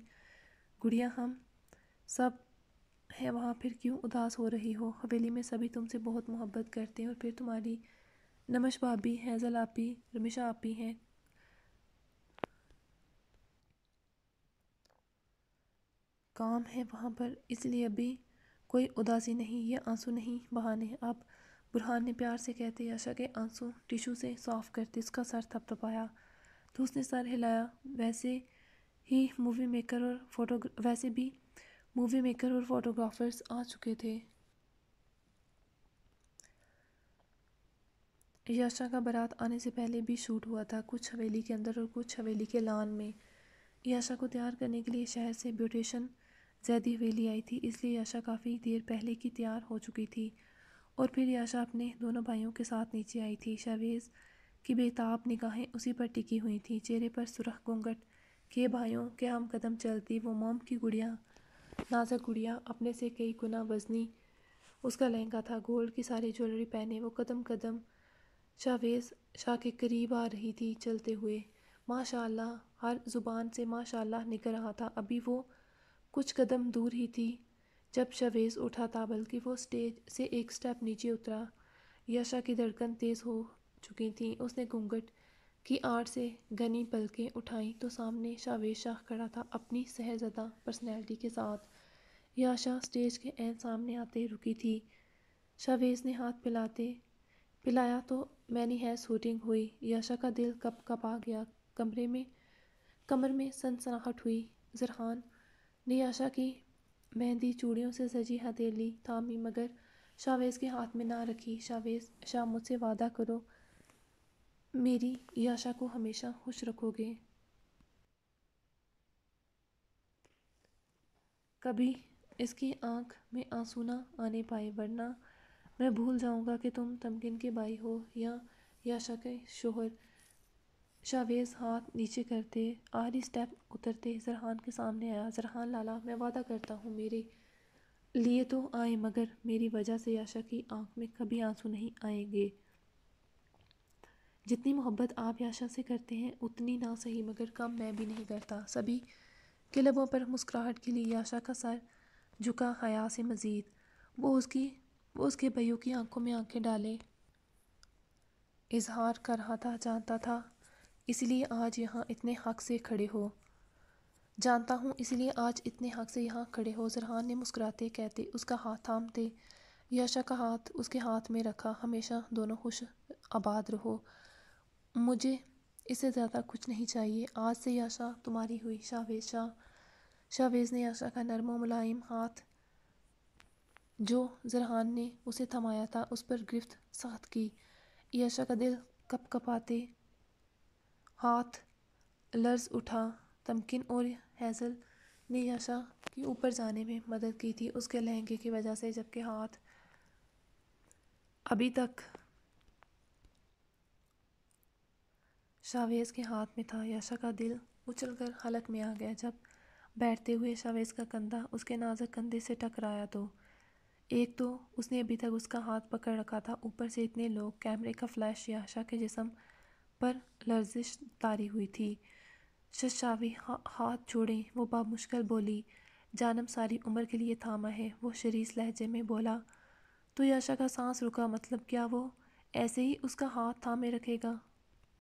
گڑیا ہم سب ہیں وہاں، پھر کیوں اداس ہو رہی ہو؟ حویلی میں سبھی تم سے بہت محبت کرتے ہیں، اور پھر تمہاری نمش بھابی، ہیزل آپی، رمیشا آپی ہیں۔ کام ہے وہاں پر، اس لیے ابھی کوئی اداسی نہیں، یہ آنسو نہیں بہانے۔ اب برہان نے پیار سے کہتے یاشا کے آنسو ٹشو سے صاف کرتے اس کا سر تھپتھپایا تو اس نے سر ہلایا۔ ویسے بھی مووی میکر اور فوٹوگرافرز آ چکے تھے۔ یاشا کا بارات آنے سے پہلے بھی شوٹ ہوا تھا، کچھ حویلی کے اندر اور کچھ حویلی کے لان میں۔ یاشا کو تیار کرنے کے لیے شہر سے بیوٹیشن زیدی حویلی آئی تھی، اس لیے یاشا کافی دیر پہلے کی تیار ہو چکی تھی، اور پھر یاشا اپنے دونوں بھائیوں کے ساتھ نیچے آئی تھی۔ شاویز کی بے تاب نگاہیں اسی پر ٹکی ہوئی تھیں، چہرے پر سرخ گھونگھٹ کیے بھائیوں کے ہم قدم چلتی وہ موم کی گڑیا، نازک گڑیا، اپنے سے کئی گنا وزنی۔ اس کا لہنگا تھا، گولڈ کی ساری جویلری پہنے وہ قدم قدم شاویز شاہ کے قریب آ رہی تھی چلتے ہوئے۔ ماشاء اللہ، ہر زبان سے ماشاء اللہ نکل رہا تھا۔ ابھی وہ کچھ قدم دور ہی تھی جب شاویز اٹھا تھا، بلکہ وہ سٹیج سے ایک سٹیپ نیچے اترا۔ یاشا کی دھڑکن تیز ہو چکی تھی، اس نے گھونگھٹ کی آڑ سے گھنی پلکیں اٹھائیں تو سامنے شاویز شاہ کھڑا تھا اپنی سحرزدہ پرسنالٹی کے ساتھ۔ یاشا سٹیج کے عین سامنے آتے رکی تھی۔ شاویز نے ہاتھ پلایا تو مینی ہے شوٹنگ ہوئی۔ یاشا کا دل کپ کپا گیا، کمر میں سنسناہٹ ہوئی۔ زرحان نے یاشا کی مہندی چوڑیوں سے سجی ہتھیلی تھامی مگر شاویز کے ہاتھ میں نہ رکھی۔ شاویز شاہ، مجھ سے وعدہ کرو میری یاشا کو ہمیشہ خوش رکھو گے۔ کبھی اس کی آنکھ میں آنسو نہ آنے پائے، ورنہ میں بھول جاؤں گا کہ تم تمکن کے بھائی ہو یا یاشا کے شوہر۔ شاویز ہاتھ نیچے کرتے آخری سٹیپ اترتے زرحان کے سامنے آیا۔ زرحان لالا، میں وعدہ کرتا ہوں میرے لیے تو آئیں، مگر میری وجہ سے یاشا کی آنکھ میں کبھی آنسو نہیں آئیں گے۔ جتنی محبت آپ یاشا سے کرتے ہیں اتنی نہ سہی مگر کم میں بھی نہیں کرتا۔ سبھی کے لبوں پر مسکراہٹ کھلی۔ یاشا کا سر جھکا حیا سے مزید۔ وہ اس کے بھائیوں کی آنکھوں میں آنکھیں ڈالے اظہار کر رہا تھا۔ جانتا تھا اسی لیے آج یہاں اتنے حق سے کھڑے ہو۔ جانتا ہوں اسی لیے آج اتنے حق سے یہاں کھڑے ہو، زرحان نے مسکراتے کہتے اس کا ہاتھ تھامتے یاشا کا ہاتھ اس کے ہاتھ میں رکھا۔ ہمیشہ دونوں خوش آباد رہو، مجھے اس سے زیادہ کچھ نہیں چاہیے۔ آج سے یاشا تمہاری ہوئی۔ شاویز شاہ۔ شاویز نے یاشا کا نرم و ملائم ہاتھ جو زرحان نے اسے تھمایا تھا اس پر گرفت سخت کی۔ یاشا کا دل کپ کپاتے ہاتھ لرز اٹھا۔ تمکن اور ہیزل نے یاشا کی اوپر جانے میں مدد کی تھی اس کے لہنگے کی وجہ سے، جبکہ ہاتھ ابھی تک شاویز کے ہاتھ میں تھا۔ یاشا کا دل اچھل کر حلق میں آ گیا جب بیٹھتے ہوئے شاویز کا کندھا اس کے نازک کندھے سے ٹکرایا تو ایک تو اس نے ابھی تک اس کا ہاتھ پکڑ رکھا تھا، اوپر سے اتنے لوگ، کیمرے کا فلیش، یاشا کے جسم پر لرزش طاری ہوئی تھی۔ ششاوی ہاتھ چھوڑیں، وہ بامشکل بولی۔ جانم ساری عمر کے لیے تھاما ہے، وہ شریس لہجے میں بولا تو یاشا کا سانس رکا۔ مطلب کیا وہ ایسے ہی اس کا ہاتھ تھامے رکھے گا؟